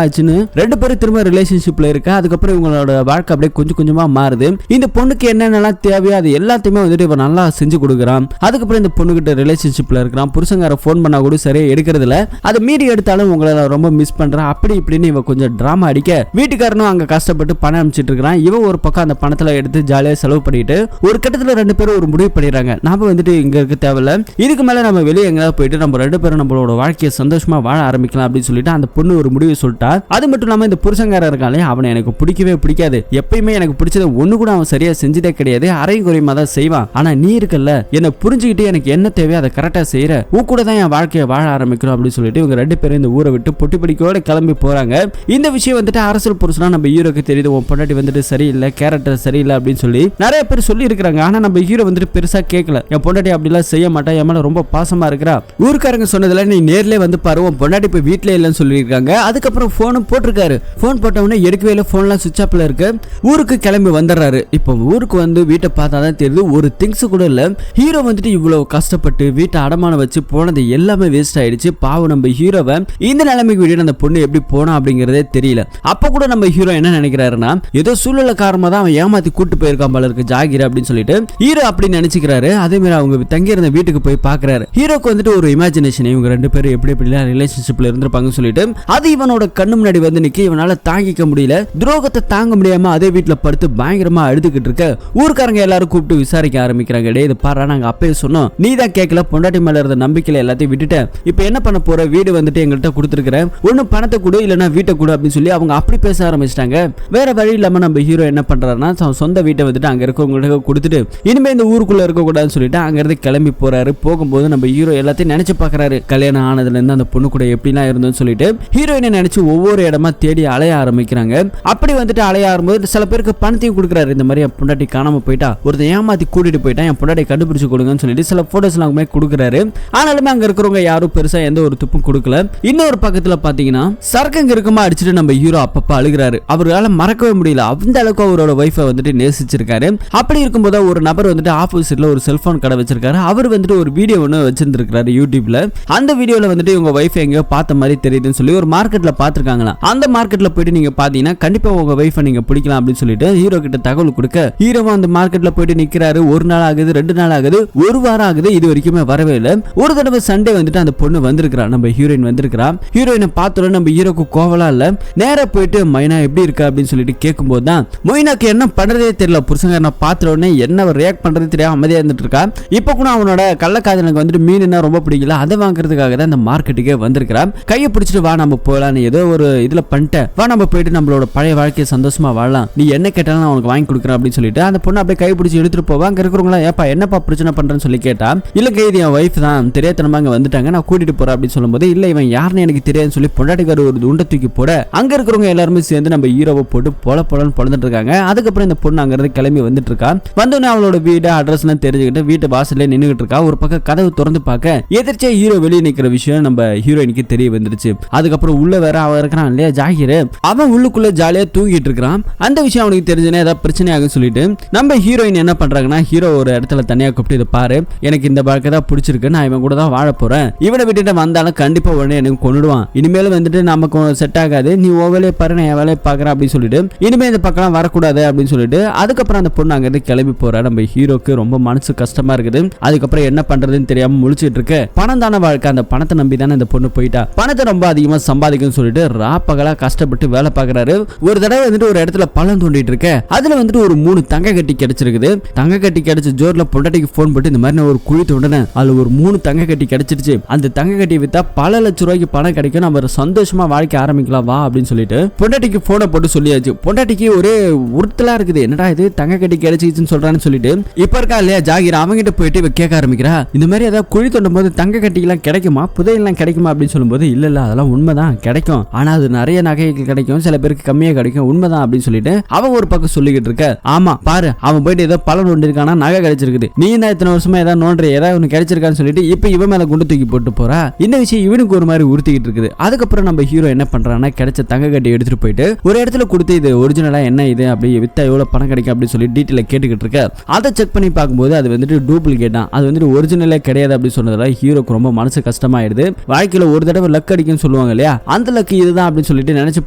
ஆச்சுன்னு ரெண்டு பேரும் திரும்ப ரிலேஷன்ஷிப்ல இருக்கு. அதுக்கப்புறம் இவங்களோட வாழ்க்கை அப்படியே கொஞ்சம் கொஞ்சமா மாறுது. இந்த பொண்ணுக்கு என்னென்னலாம் தேவையோ அது எல்லாத்தையுமே வந்துட்டு இவன் நல்லா செஞ்சு கொடுக்குறான். அதுக்கப்புறம் இந்த பொண்ணுகிட்ட ரிலேஷன்ஷிப்ல இருக்கிறான். புருஷங்கார போன் பண்ணா கூட சரியா எடுக்கிறதுல, அதை மீறி எடுத்தாலும் உங்களை ரொம்ப மிஸ் பண்றான் அப்படி இப்படின்னு இவன் கொஞ்சம் டிராமா அடிக்க, வீட்டுக்காரனும் அங்க கஷ்டப்பட்டு பணம் அனுப்பிச்சிட்டு இருக்கான். இவன் ஒரு பக்கம் அந்த பணத்துல எடுத்து ஜாலியா செலவு பண்ணிட்டு ஒரு கட்டத்துல ரெண்டு பேரும் ஒரு முடிவு பண்ணிடுறாங்க, நாம வந்துட்டு இங்க இருக்க தேவையில்ல, இதுக்கு மேல நம்ம வெளியே எங்கேயாவது போயிட்டு நம்ம ரெண்டு பேரும் நம்மளோட வாழ்க்கையை சந்தோஷமா வாழ ஆரம்பிக்கலாம் அப்படின்னு சொல்லிட்டு அந்த பொண்ணு ஒரு முடிவு சொல்லிட்டா. அது மட்டும் இல்லாம இந்த புருஷங்காரன் இருக்கானே, அவனை எனக்கு பிடிக்கவே பிடிக்காது, எப்பயுமே எனக்கு பிடிச்சது ஒண்ணு கூட அவன் சரியா செஞ்சதே கிடையாது, அரையும் குறையுமா தான் செய்வான். ஆனா நீ இருக்கல்ல, என்ன புரிஞ்சுக்கிட்டு எனக்கு என்ன தேவையோ அதை கரெக்டா செய்யற, உன் கூட தான் என் வாழ்க்கையை வாழ ஆரம்பிக்கணும் அப்படின்னு சொல்லிட்டு இவங்க ரெண்டு பேரும் இந்த ஊரை விட்டு பொட்டி படிக்கோட கிளம்பி போறாங்க. இந்த விஷயம் வந்துட்டு அரசியல் புருஷனா நம்ம ஹீரோக்கு தெரியுது, உன் பொண்டாட்டி வந்துட்டு சரியில்லை, கேரக்டர் சரியில்லை அப்படின்னு சொல்லி நிறைய பேர் சொல்லி இருக்காங்க. ஆனா நம்ம ஹீரோ வந்துட்டு பெருசா கேட்கல, என் பொண்டாட்டி அப்படிலாம் செய்ய மாட்டா, என் மேல ரொம்ப பாசமா இருக்கிறா, ஊருக்காரங்க சொன்னதுல நீ நேர்ல வந்து பாரு, உன் பொண்டாட்டி போய் வீட்டுல இல்லைன்னு சொல்லியிருக்காங்க. அதுக்கப்புறம் போனும் போட்டிருக்காரு, போன் போட்டவொடனே எடுக்கவே இல்லை, போன்லாம் சுவிட்ச் ஆப்ல இருக்கு. ஊருக்கு கிளம்பி வந்துடுறாரு. இப்போ ஊருக்கு வந்து வீட்டை பார்த்தா தான் தெரியுது ஒரு திங்ஸ் கூட இல்ல. ஹீரோ வந்துட்டு இவ்வளவு கஷ்டப்பட்டு வீட்டை அடமானம் வச்சு போனது எல்லாமே வேஸ்ட் ஆயிடுச்சு. பாவம் நம்ம ஹீரோவை இந்த நிலைமைக்கு விட அந்த பொண்ணு எப்படி போனா அப்படிங்கறதே தெரியல. அப்ப கூட நம்ம ஹீரோ என்ன நினைக்கிறாருன்னா, ஏதோ சூழ்நிலை காரணமா தான் அவன் ஏமாத்தி கூட்டு போயிருக்கான் போல இருக்கு ஜாகிர் அப்படின்னு சொல்லிட்டு ஹீரோ அப்படி நினைச்சுக்கிறாரு. அதே மாதிரி அவங்க தங்கி இருந்த வீட்டுக்கு போய் பாக்குறாரு. ஹீரோக்கு வந்துட்டு ஒரு இமேஜினேஷன், இவங்க ரெண்டு பேரும் எப்படி எப்படிலாம் ரிலேஷன்ஷிப்ல இருந்திருப்பாங்க சொல்லிட்டு அது இவனோட கண்ணு முன்னாடி வந்து நிக்க இவனால தாங்கிக்க முடியல. துரோகத்தை தாங்க முடியாம அதே வீட்டுல படுத்து பயங்கரமா அழுதுகிட்டு இருக்க ஊர்க்காரங்க எல்லாரும் கூப்பிட்டு விசாரிக்க ஆரம்பிக்கிறாங்க. டே இது பாரு, நாங்க அப்பயே சொன்னோம், நீ தான் கேட்கல, பொண்டாட்டி மேல இருந்த நம்பிக்கையில எல்லாத்தையும் விட்டுட்டேன், இப்ப என்ன பண்ண போற, வீடு வந்துட்டு எங்கள்கிட்ட கொடுத்துருக்கிறேன், ஒண்ணு பணத்தை கொடு இல்லைன்னா வீட்டை கொடு அப்படின்னு சொல்லி அவங்க அப்படி பேச ஆரம்பிச்சிட்டாங்க. வேற வழி இல்லாம நம்ம ஹீரோ என்ன பண்றாருன்னா சொந்த வீட்டை வந்துட்டு அங்க இருக்கவங்களுக்கு கொடுத்துட்டு இனிமே இந்த ஊருக்குள்ள இருக்க கூடாதுன்னு சொல்லிட்டு அங்க இருந்து கிளம்பி போறாரு. போகும்போது நம்ம ஹீரோ எல்லாத்தையும் நினைச்சு பாக்குறாரு, கல்யாணம் ஆனதுல இருந்து அந்த பொண்ணு கூட எப்படிலாம் இருந்தோம்னு சொல்லிட்டு ஹீரோயினை நினைச்சு ஒவ்வொரு இடமா தேடி அலைய ஆரம்பிக்கிறாங்க. அப்படி வந்துட்டு அலைய ஆரம்பிச்சு சில பேருக்கு பணத்தையும் கொடுக்குறாரு. இந்த மாதிரி என் பொண்டாட்டி காணாம போயிட்டா, ஒருத்தன் ஏமாத்தி கூட்டிட்டு போயிட்டான், என் பொண்டாட்டி கண்டுபிடிச்சு கொடுங்கன்னு சொல்லிட்டு சில போட்டோஸ் எல்லாமே கொடுக்குறாரு. ஆனாலுமே அங்க இருக்கிறவங்க யாரும் பெருசா எந்த ஒரு துப்பும் கொடுக்கல. இன்னொரு பக்கத்துல பாத்தீங்கன்னா சரக்கங்க இருக்குமா அடிச்சுட்டு நம்ம ஹீரோ அப்பப்ப அழுகிறாரு. அவரால் மறக்கவே முடியல, அந்த அளவுக்கு அவரோட வைஃபை வந்துட்டு நேசிச்சிருக்காரு. அப்படி இருக்கும்போது ஒரு நபர் வந்துட்டு ஆப்போசிட்ல ஒரு செல்போன் கடை வச்சிருக்காரு. அவர் வந்துட்டு ஒரு வீடியோ ஒன்று வச்சிருந்திருக்காரு யூடியூப்ல. அந்த வீடியோல வந்துட்டு இவங்க வைஃபை எங்கேயோ பார்த்த மாதிரி தெரியுதுன்னு சொல்லி ஒரு மார்க்கெட்ல பாத்துருக்காங்களா. அந்த மார்க்கெட்ல போயிட்டு நீங்க பாத்தீங்கன்னா கண்டிப்பா உங்க வைஃபை நீங்க பிடிக்கலாம் அப்படின்னு சொல்லிட்டு ஹீரோ கிட்ட தகவல் கொடுக்க ஹீரோவும் அந்த மார்க்கெட்ல போயிட்டு நிக்கிறாரு. ஒரு நாள் ஆகுது, 2 நாள் ஆகுது, ஒரு வாரம் ஆகுது, இது வரைக்குமே வரவே இல்லை. ஒரு தடவை சண்டே வந்துட்டு அந்த பொண்ணு வந்திருக்கிறா, நம்ம ஹீரோயின் வந்திருக்கிறா. ஹீரோயினை பார்த்தோட நம்ம ஹீரோக்கு கோவலா இல்ல, நேரா போயிட்டு மைனா எப்படி இருக்கா அப்படின்னு சொல்லிட்டு கேட்கும்போது தான் மொய்னாக்கு என்ன பண்றதே தெரியல. புருஷங்க பார்த்த உடனே என்ன ரியாக்ட் பண்றது தெரியாம அமைதியா இருந்துட்டு இருக்கா. இப்ப கூட அவனோட கள்ளக்காதலுக்கு வந்துட்டு மீன் ரொம்ப பிடிக்கல, அதை வாங்குறதுக்காக தான் இந்த மார்க்கெட்டுக்கே வந்திருக்கிறா. கையை பிடிச்சிட்டு வா நம்ம போகலாம், ஏதோ ஒரு இதுல பண்ணிட்ட, வா நம்ம போயிட்டு நம்மளோட பழைய வாழ்க்கையை சந்தோஷமா வாழலாம், நீ என்ன கேட்டாலும் நான் உனக்கு வாங்கி கொடுக்குறேன் அப்படின்னு சொல்லிட்டு அந்த பொண்ணு அப்படியே கை பிடிச்சி எடுத்துட்டு போவா. அங்க இருக்கிறவங்களா ஏப்பா என்னப்பா பிரச்சனை பண்றேன்னு சொல்லி கேட்டா, இல்ல இது என் வைஃப் தான், தெரியாதனமா அங்க வந்துட்டாங்க, நான் கூட்டிட்டு போறேன் அப்படின்னு சொல்லும்போது இல்ல இவன் யாருன்னு எனக்கு தெரியாதுன்னு சொல்லி பொண்டாட்டிக்கார ஒரு துண்டை தூக்கி போட அங்க இருக்கிறவங்க எல்லாருமே சேர்ந்து நம்ம ஹீரோவை போட்டு பொலன்னு பொழந்துட்டு இருக்காங்க. அதுக்கப்புறம் இந்த பொண்ணு அங்க இருந்து கிளம்பி வந்துட்டு இருக்கா. வந்தோடனே அவளோட வீடு அட்ரஸ் எல்லாம் தெரிஞ்சுக்கிட்டு வீட்டு வாசல்ல நின்னுகிட்டு இருக்கா. ஒரு பக்கம் கதவு திறந்து பார்க்க எதிர்ச்சா ஹீரோ வெளியே நிக்கிற விஷயம் நம்ம ஹீரோயினுக்கு தெரிய வந்துருச்சு. அதுக்கப்புறம் உள்ள வேற அவன் இருக்கிறான் இல்லையா ஜாகிர், அவன் உள்ளுக்குள்ள ஜாலியா தூங்கிட்டு இருக்கான். அந்த விஷயம் அவனுக்கு தெரிஞ்சனே ஏதாவது பிரச்சனை ஆகும் சொல்லிட்டு நம்ம ஹீரோயின் என்ன பண்றாங்கன்னா, ஹீரோ ஒரு இடத்துல தனியா கூப்பிட்டு இதை பாரு, எனக்கு இந்த வாழ்க்கை தான் பிடிச்சிருக்கு, நான் இவன் கூட தான் வாழ போறேன், இவனை விட்டுட்டு வந்தாலும் கண்டிப்பா உடனே எனக்கு கொண்டுடுவான், இனிமேல் வந்துட்டு நமக்கு செட் ஆகாது, நீ உன் வேலையை பாரு நான் என் வேலையை பாக்குறேன் அப்படின்னு சொல்லிட்டு இனிமே இந்த பக்கம் வரக்கூடாது அப்படின்னு சொல்லிட்டு அதுக்கப்புறம் அந்த பொண்ணு அங்கிருந்து கிளம்பி போறா. நம்ம ஹீரோக்கு ரொம்ப மனசு கஷ்டமா இருக்குது. அதுக்கப்புறம் என்ன பண்றதுன்னு தெரியாம முழிச்சிட்டு இருக்கு. பணம் தானே வாழ்க்கை, அந்த பணத்தை நம்பி தானே இந்த பொண்ணு போயிட்டா, பணத்தை ரொம்ப அதிகமா சம்பாதிக்கும் சொல்லிட்டு ராப்பகலா கஷ்டப்பட்டு வேலை பாக்குறாரு. ஒரு தடவை வந்துட்டு ஒரு இடத்துல பழம் தோண்டிட்டு இருக்க, அதுல வந்துட்டு ஒரு 3 தங்க கட்டி கிடைச்சிருக்குது. தங்க கட்டி கிடைச்ச ஜோர்ல பொண்டாட்டிக்கு போன் போட்டு இந்த மாதிரி ஒரு குழி தோண்டினேன், அதுல ஒரு 3 தங்க கட்டி கிடைச்சிருச்சு, அந்த தங்க கட்டி வித்தா பல லட்சம் ரூபாய்க்கு பணம் கிடைக்கும், நம்ம சந்தோஷமா வாழ்க்கை ஆரம்பிக்கலாம் வா அப்படின்னு சொல்லிட்டு பொண்டாட்டிக்கு போனை போட்டு சொல்லியாச்சு. பொண்டாட்டிக்கு ஒரே உறுத்தலா இருக்குது, என்னடா இது தங்க கட்டி கிடைச்சிச்சுன்னு சொல்றான்னு சொல்லிட்டு இப்ப இருக்கா இல்லையா ஜாகிர், அவங்கிட்ட போயிட்டு இவ கேட்க ஆரம்பிக்கிறா, இந்த மாதிரி ஏதாவது குழி தோண்டும் போது தங்க கட்டி எல்லாம் கிடைக்குமா, புதையெல்லாம் கிடைக்குமா அப்படின்னு சொல்லும்போது இல்ல அதெல்லாம் உண்மைதான் கிடைக்கும், ஆனா அது நிறைய நகைகள் கிடைக்கும், சில பேருக்கு கம்மியா கிடைக்கும், உண்மைதான் அப்படின்னு சொல்லிட்டு அவன் ஒரு பக்கம் சொல்லிக்கிட்டு இருக்க. ஆமா பாரு அவன் போயிட்டு ஏதோ பழம் நோண்டிருக்கானா, நகை கிடைச்சிருக்குது, நீ தான் இத்தனை வருஷமா ஏதாவது நோண்டுற, ஏதாவது ஒன்று கிடைச்சிருக்கான்னு சொல்லிட்டு இப்ப இவன் மேல குண்டு தூக்கி போட்டு போறா. இந்த விஷயம் இவனுக்கு ஒரு மாதிரி உறுத்திக்கிட்டு இருக்குது. அதுக்கப்புறம் நம்ம ஹீரோ என்ன பண்றான்னா, கிடைச்ச தங்க கட்டி எடுத்துட்டு போயிட்டு ஒரு இடத்துல கொடுத்து இது ஒரிஜினலா என்ன இது அப்படி வித்தா எவ்வளவு பணம் கிடைக்கும் அப்படின்னு சொல்லி டீட்டெயில கேட்டுக்கிட்டு இருக்க. அதை செக் பண்ணி பார்க்கும்போது அது வந்துட்டு டூப்ளிகேட் தான், அது வந்துட்டு ஒரிஜினலே கிடையாது அப்படின்னு சொன்னதால ஹீரோக்கு ரொம்ப மனசு கஷ்டமாயிடுது. வாழ்க்கையில ஒரு தடவை லக் அடிக்குன்னு சொல்லுவாங்க இல்லையா, அந்த லக் இதுதான் அப்படின்னு சொல்லிட்டு நினைச்சு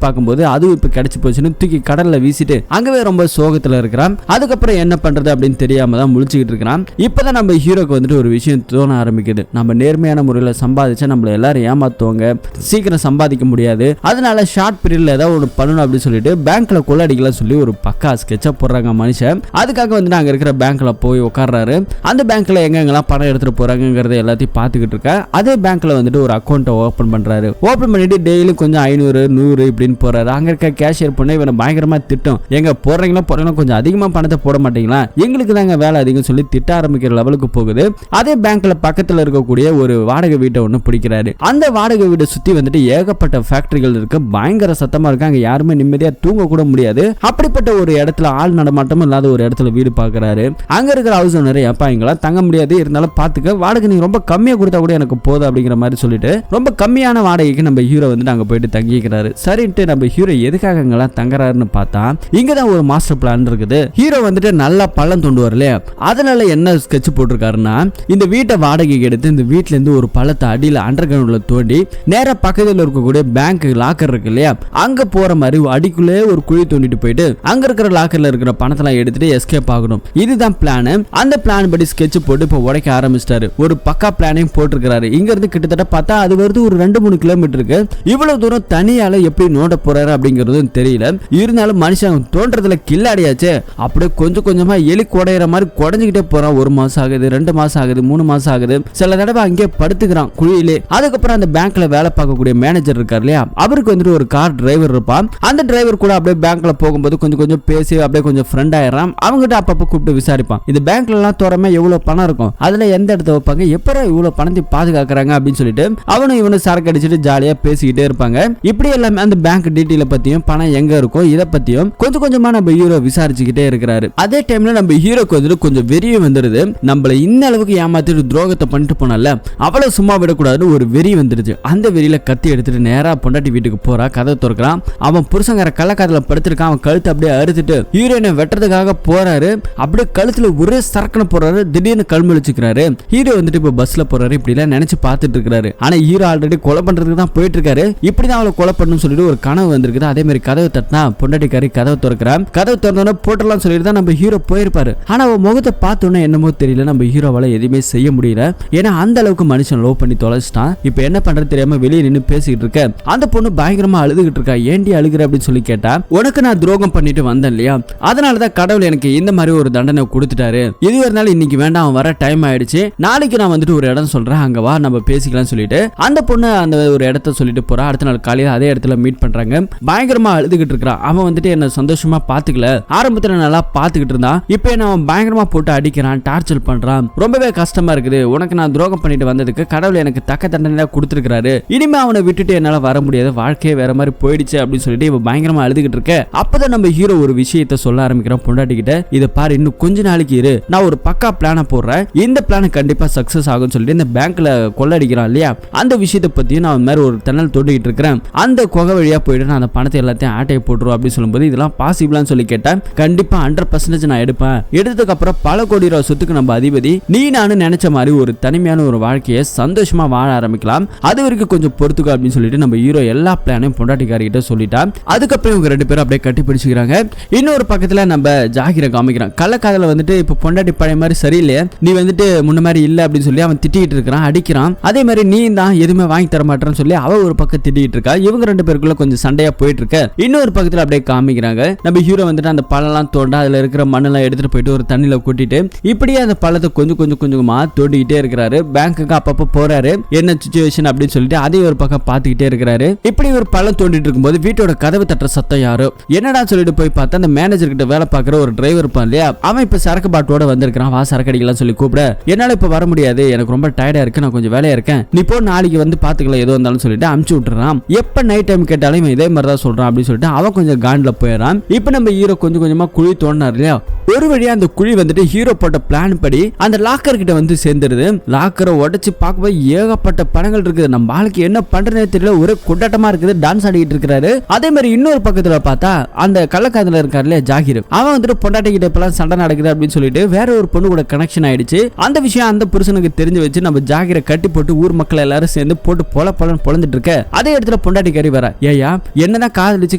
பார்க்கும்போது அதுவும் இப்ப கிடைச்சு போச்சுன்னு தூக்கி கடல்ல வீசிட்டு அங்கவே ரொம்ப சோகத்துல இருக்கிறான். அதுக்கப்புறம் என்ன பண்றது அப்படின்னு தெரியாம தான் முழிச்சுக்கிட்டு இருக்கிறான். இப்பதான் நம்ம ஹீரோக்கு வந்துட்டு ஒரு விஷயம் தோண ஆரம்பிக்குது. நம்ம நேர்மையான முறையில் சம்பாதிச்சா நம்மள எல்லாரும் ஏமாத்துவாங்க, சீக்கிரம் சம்பாதிக்க முடியாது, அதனால ஷார்ட் பீரியட்ல ஏதாவது ஒன்று பண்ணணும் அப்படின்னு சொல்லிட்டு பேங்க்ல கொள்ளடிக்கலாம் சொல்லி ஒரு பக்கா ஸ்கெட்சப் போடுறாங்க மனுஷன். அதுக்காக வந்து அங்க இருக்கிற பேங்க்ல போய் உட்கார்றாரு. அந்த பேங்க்ல எங்கெங்கெல்லாம் பணம் எடுத்துட்டு போறாங்கிறத எல்லாத்தையும் பார்த்துக்கிட்டு இருக்க. அதே பேங்க்ல வந்துட்டு ஒரு அக்கௌண்ட்டை ஓபன் பண்றாரு. ஓபன் பண்ணிட்டு டெய்லி கொஞ்சம் 500 100 இப்படின்னு போறாரு. அங்க இருக்க கேஷியர் பொண்ணு இவனை பயங்கரமா திட்டம், எங்க போறீங்களா கொஞ்சம் அதிகமா பணத்தை போட மாட்டீங்களா, எங்களுக்கு தாங்க வேலை அதிகம் சொல்லி திட்ட ஆரம்பிக்கிற லெவலுக்கு போகுது. அதே பேங்க்ல பக்கத்துல இருக்கக்கூடிய ஒரு வாடகை வீட்டை ஒண்ணு பிடிக்கிறாரு. அந்த வாடகை வீட்டை சுத்தி வந்துட்டு ஏகப்பட்ட ஃபேக்டரிகள் இருக்கு, பயங்கர சத்தமா இருக்கு, அங்க யாருமே நிம்மதியா தூங்க கூட முடியாது. அப்படிப்பட்ட ஒரு இடத்துல ஆள் நடமாட்டமும் இல்லாத ஒரு இடத்துல வீடு பாக்குறாரு. அங்க இருக்கிற ஹவுஸ் ஓனர், எப்பா இங்கெல்லாம் தங்க முடியாது, இருந்தாலும் பாத்துக்க, வாடகை நீங்க ரொம்ப கம்மியா கொடுத்தா கூட எனக்கு போதும் அப்படிங்கிற மாதிரி சொல்லிட்டு ரொம்ப கம்மியான வாடகைக்கு நம்ம ஹீரோ வந்துட்டு அங்க போயிட்டு தங்கிக்கிறாரு. சரின்ட்டு நம்ம ஹீரோ எதுக்காக அங்கெல்லாம் தங்குறாருன்னு பார்த்தா இங்கதான் ஒரு மாஸ்டர் பிளான் இருக்குது. ஹீரோ வந்துட்டு நல்லா பள்ளம் தோண்டு வரல, அதனால என்ன ஸ்கெட்ச் போட்டிருக்காருன்னா, இந்த வீட்டை வாடகைக்கு எடுத்து இந்த வீட்டுல இருந்து ஒரு பள்ளத்தை அடியில அண்டர் கிரவுண்ட்ல தோண்டி நேரா பக்கத்தில் இருக்கக்கூடிய பேங்க் லாக்கர் இருக்கு இல்லையா, அங்க போற மாதிரி அடிக்குள்ளே ஒரு குழி தோண்டிட்டு போயிட்டு அங்க இருக்கிற லாக்கர்ல இருக்கிற பணத்தெல்லாம் எடுத்துட்டு எஸ்கேப் ஆகணும். இதுதான் பிளான். அந்த பிளான் படி ஸ்கெட்ச் போட்டு இப்ப உடைக்க ஆரம்பிச்சிட்டாரு. ஒரு பக்கா பிளானையும் போட்டிருக்காரு. இங்க இருந்து கிட்டத்தட்ட பார்த்தா அது வருது ஒரு 2-3 கிலோமீட்டருக்கு. இவ்வளவு தூரம் தனியால எப்படி நோண்ட போறாரு அப்படிங்கறதும் தெரியல. இருந்தாலும் மனுஷன் தோன்றதுல கில்லாடியாச்சு. அப்படியே கொஞ்சம் கொஞ்சமா எலி குடையிற மாதிரி குடைஞ்சுக்கிட்டே போறான். 1 மாசம் ஆகுது, 2 மாசம் ஆகுது, 3 மாசம் ஆகுது. சில தடவை அங்கே படுத்துக்கிறான் குழியிலே. அதுக்கப்புறம் அந்த பேங்க்ல வேலை பார்க்கக்கூடிய மேனேஜர் இருக்காரு இல்லையா, அவருக்கு வந்துட்டு ஒரு கார் டிரைவர் இருப்பான். அந்த டிரைவர் கூட அப்படியே பேங்க்ல போகும்போது கொஞ்சம் கொஞ்சம் பேசி அப்படியே கொஞ்சம் ஃப்ரெண்ட் ஆயிடுறான். அவங்ககிட்ட அப்பப்போ கூப்பிட்டு விசாரிப்பான், இந்த பேங்க்ல எல்லாம் தோறமே எவ்வளவு பணம் இருக்கும், அதுல எந்த இடத்த வைப்பாங்க, எப்பறம் இவ்வளவு பணத்தை பாதுகாக்கிறாங்க அப்படின்னு சொல்லிட்டு அவனும் இவனும் சரக்கு அடிச்சுட்டு ஜாலியா பேசிக்கிட்டே இருப்பாங்க. இப்படி எல்லாமே அந்த பேங்க் டீட்டெயில பத்தியும் பணம் எங்க இருக்கும் இதை பத்தியும் கொஞ்சம் கொஞ்சமா நம்ம ஹீரோ விசாரிச்சுக்கிட்டே இருக்கிறாரு. அதே டைம்ல நம்ம ஹீரோக்கு வந்துட்டு கொஞ்சம் வெறிய வந்துருது. நம்மள இந்த அளவுக்கு ஏமாத்திட்டு துரோகத்தை பண்ணிட்டு போனால அவ்வளவு சும்மா விடக்கூடாதுன்னு ஒரு வெறி வந்துருச்சு. அந்த வெறியில கத்தி எடுத்துட்டு நேரா பொண்டாட்டி வீட்டுக்கு போறா. கதை திறக்கிறான். அவன் புருஷங்கர கள்ளக்காதல படுத்திருக்கான். அவன் கழுத்தை அப்படியே அறுத்துட்டு ஹீரோயினை வெட்டுறதுக்காக போறாரு. அப்படியே கழுத்துல ஒரே சரக்குன்னு போறாரு. திடீர்னு கல்முழிச்சுக்கிறாரு. ஹீரோ வந்துட்டு இப்ப பஸ்ல போறாரு. இப்படி எல்லாம் நினைச்சு பார்த்துட்டு இருக்காரு. ஆனா ஹீரோ ஆல்ரெடி கொலை பண்றதுக்கு தான் போயிட்டு இருக்காரு. இப்படிதான் அவளை கொலை பண்ணணும்னு சொல்லிட்டு ஒரு கனவு வந்திருக்குது. அதே மாதிரி கதவை தட்டினா பொண்டாட்டிக்காரி கதவை திறக்கிறான். கதவை திறந்தோன்னா போட்டலாம் சொல்லிட்டு தான் நம்ம ஹீரோ போயிருப்பாரு. ஆனா அவன் முகத்தை பார்த்தோன்னே என்னமோ தெரியல, நம்ம ஹீரோவால எதுவுமே செய்ய முடியல. ஏன்னா அந்த அளவுக்கு மனுஷன் லவ் பண்ணி தொலைச்சிட்டான். இப்ப என்ன பண்றது தெரியாம வெளியே நின்று பேசிக்கிட்டு இருக்க. அந்த பொண்ணு பயங்கரமா அழுதுகிட்டு இருக்கா. ஏண்டி அழுகிற அப்படின்னு சொல்லி கேட்டா, உனக்கு நான் துரோகம் பண்ணிட்டு வந்தேன் இல்லையா, அதனாலதான் கடவுள் எனக்கு இந்த மாதிரி ஒரு தண்டனை கொடுத்துட்டாரு. இது இருந்தாலும் இன்னைக்கு வேண்டாம், அவன் வர டைம் ஆயிடுச்சு, நாளைக்கு நான் வந்துட்டு ஒரு இடம் சொல்றேன், அங்க வா நம்ம பேசிக்கலாம் சொல்லிட்டு அந்த பொண்ணு அந்த ஒரு இடத்த சொல்லிட்டு போறா. அடுத்த நாள் காலையில அதே இடத்துல மீட் பண்றாங்க. பயங்கரமா அழுதுகிட்டு இருக்கான். அவன் வந்துட்டு என்ன சந்தோஷமா பாத்துக்கல, ஆரம்பத்துல நல்லா பாத்துக்கிட்டு இருந்தான். இப்ப என்ன அவன் பயங்கரமா போட்டு அடிக்கிறான், டார்ச்சர் பண்றான், ரொம்பவே கஷ்டமா இருக்குது. உனக்கு நான் துரோகம் பண்ணிட்டு வந்ததுக்கு கடவுள் எனக்கு தக்க தண்டனை கொடுத்திருக்காரு. இனிமே அவனை விட்டுட்டு என்னால வர முடியாது, வாழ்க்கையே வேற மாதிரி போயிடுச்சு அப்படின்னு சொல்லிட்டு இவன் பயங்கரமா அழுதுகிட்டு இருக்க. அப்பதான் நம்ம ஹீரோ ஒரு விஷயத்த சொல்ல ஆரம்பிக்கிறான் பொண்டாட்டி கிட்ட. இத பாரு, இன்னும் கொஞ்ச நாளைக்கு இரு, நான் ஒரு பக்கா பிளான போடுறேன், இந்த பிளான் கண்டிப்பா சக்சஸ் ஆகும்னு சொல்லிட்டு இந்த பேங்க்ல கொள்ளடிக்கிறான் இல்லையா, அந்த விஷயத்தை பத்தியும் நான் மாதிரி ஒரு தன்னல் தோண்டிட்டு இருக்கிறேன். அந்த குகை வழியா போயிட்டு நான் அந்த பணத்தை எல்லாத்தையும் ஆட்டையை போட்டுருவோம் அப்படின்னு சொல்லும்போது இதெல்லாம் பாசிபிளான்னு சொல்லி கேட்டேன். கண்டிப்பா 100% நான் எடுப்பேன். எடுத்ததுக்கு அப்புறம் பல கோடி ரூபாய் சொத்துக்கு நம்ம அதிபதி, நீ நானும் நினைச்ச மாதிரி ஒரு தனிமையான ஒரு வாழ்க்கையை சந்தோஷமா வாழ ஆரம்பிக்கலாம். அது வரைக்கும் கொஞ்சம் பொறுத்துக்க அப்படின்னு சொல்லிட்டு நம்ம ஹீரோ எல்லா பிளானையும் பொண்டாட்டிக்காரிகிட்ட சொல்லிட்டான். அதுக்கப்புறம் இவங்க 2 பேரும் அப்படியே கட்டி பிடிச்சிக்கிறாங்க. இன்னொரு பக்கத்துல நம்ம ஜாகிரை காமிக்கிறான். கள்ளக்காதல வந்துட்டு இப்ப பொண்டாட்டி பழைய மாதிரி சரியில்லையே, நீ வந்துட்டு முன்ன மாதிரி இல்ல அப்படின்னு சொல்லி அவன் திட்டிட்டு இருக்கிறான், அடிக்கிறான். அதே மாதிரி நீ தான் எதுவுமே வாங்கி தர மாட்டேன்னு சொல்லி அவ ஒரு பக்கம் திட்டிட்டு இருக்கா. இவங்க 2 பேருக்குள்ள கொஞ்சம் சண்டையா போயிட்டு இருக்க. இன்னொரு பக்கத்துல அப்படியே காமிக்கிறாங்க. நம்ம ஹீரோ வந்துட்டு அந்த பழம்லாம் தோண்டா அதுல இருக்கிற மண்ணெல்லாம் எடுத்துட்டு போயிட்டு ஒரு தண்ணியில கூட்டிட்டு இப்படியே அந்த பழத்தை கொஞ்சமா தோண்டிக்கிட்டே இருக்கிறாரு. பேங்க்குக்கு அப்பப்போ போறாரு, என்ன சிச்சுவேஷன் அப்படின்னு சொல்லிட்டு அதே ஒரு பக்கம் பாத்துக்கிட்டே இருக்கிறாரு. இப்படி ஒரு பழம் தோண்டிட்டு இருக்கும்போது வீட்டோட கதவு தட்டுற சத்தம் யாரோ என்னடா சொல்லிட்டு போய் பார்த்தா அந்த மேனேஜர் கிட்ட வேலை பார்க்குற ஒரு டிரைவர் இருப்பான் இல்லையா, அவன் இப்ப சரக்கு பாட்டோட வந்திருக்கான். வா சரக்கு அடிக்கலாம் சொல்லி கூப்பிட, என்னால இப்ப வர முடியாது, எனக்கு ரொம்ப டயர்டா இருக்கு, நான் கொஞ்சம் வேலையா இருக்கேன், நீ போ நாளைக்கு வந்து பாத்துக்கலாம் ஏதோ இருந்தாலும் சொல்லிட்டு அமுச்சு விட்டுறான். எப்ப நைட் டைம் கேட்டாலும் இவன் இதே மாதிரி தான் சொல்றான் அப்படின்னு சொல்லிட்டு அவன் கொஞ்சம் காண்டில் போயிடறான். இப்ப நம்ம ஹீரோ கொஞ்சம் கொஞ்சமா குழி தோண்டினார் இல்லையா, ஒரு வழியா அந்த குழி வந்துட்டு ஹீரோ போட்ட பிளான் படி அந்த லாக்கர் கிட்ட வந்து சேர்ந்துருது. லாக்கரை உடைச்சு பார்க்கும்போது ஏகப்பட்ட பணங்கள் இருக்குது. நம்ம ஆளுக்கு என்ன பண்றதே தெரியல, ஒரே கொண்டாட்டமா இருக்குது, டான்ஸ் ஆடிட்டு இருக்காரு. அதே மாதிரி இன்னொரு பக்கத்துல பார்த்தா அந்த கள்ளக்காதல இருக்காருல ஜாகிர், அவன் வந்துட்டு பொண்டாட்டி கிட்ட இப்பெல்லாம் சண்டை நடக்குது அப்படின்னு சொல்லிட்டு வேற ஒரு பொண்ணு கூட கனெக்ஷன் ஆயிடுச்சு. அந்த விஷயம் அந்த புருஷனுக்கு தெரிஞ்சு வச்சு நம்ம ஜாகிரை கட்டி போட்டு ஊர் மக்கள் எல்லாரும் சேர்ந்து போட்டு பொழந்துட்டு இருக்க. அதே இடத்துல பொண்டாட்டிக்காரி வர, ஏயா என்னதான் காதலிச்சு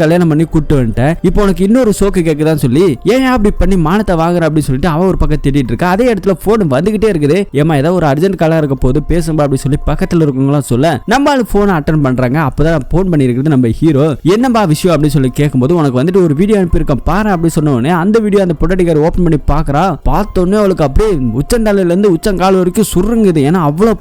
கல்யாணம் பண்ணி கூட்டு வந்துட்டேன், இப்போ உனக்கு இன்னொரு சோக்கு கேக்குதான்னு சொல்லி ஏன் அப்படி பண்ணி மானத்தை வாங்குற அப்படின்னு சொல்லிட்டு அவ ஒரு பக்கம் திட்டிட்டு இருக்கா. அதே இடத்துல போன் வந்துகிட்டே இருக்குது. ஏமா ஏதாவது ஒரு அர்ஜென்ட் காலா இருக்க போது பேசும்பா அப்படின்னு சொல்லி பக்கத்துல இருக்கவங்களாம் சொல்ல நம்ம போன் அட்டன் பண்றாங்க. அப்பதான் போன் பண்ணிருக்கிறது நம்ம ஹீரோ. என்னம்பா விஷயம் அப்படின்னு சொல்லி கேட்கும்போது, உனக்கு வந்துட்டு ஒரு வீடியோ அனுப்பியிருக்கேன் பாரு அப்படின்னு சொன்ன உடனே அந்த வீடியோ அந்த பொண்டாட்டிக்காரி ஓபன் பண்ணி பாக்குறா. பார்த்தோன்னே அவளுக்கு அப்படியே உச்சந்தாலையில இருந்து உச்சங்கால் வரைக்கும் சுருங்குது. ஏன்னா அவ்வளவு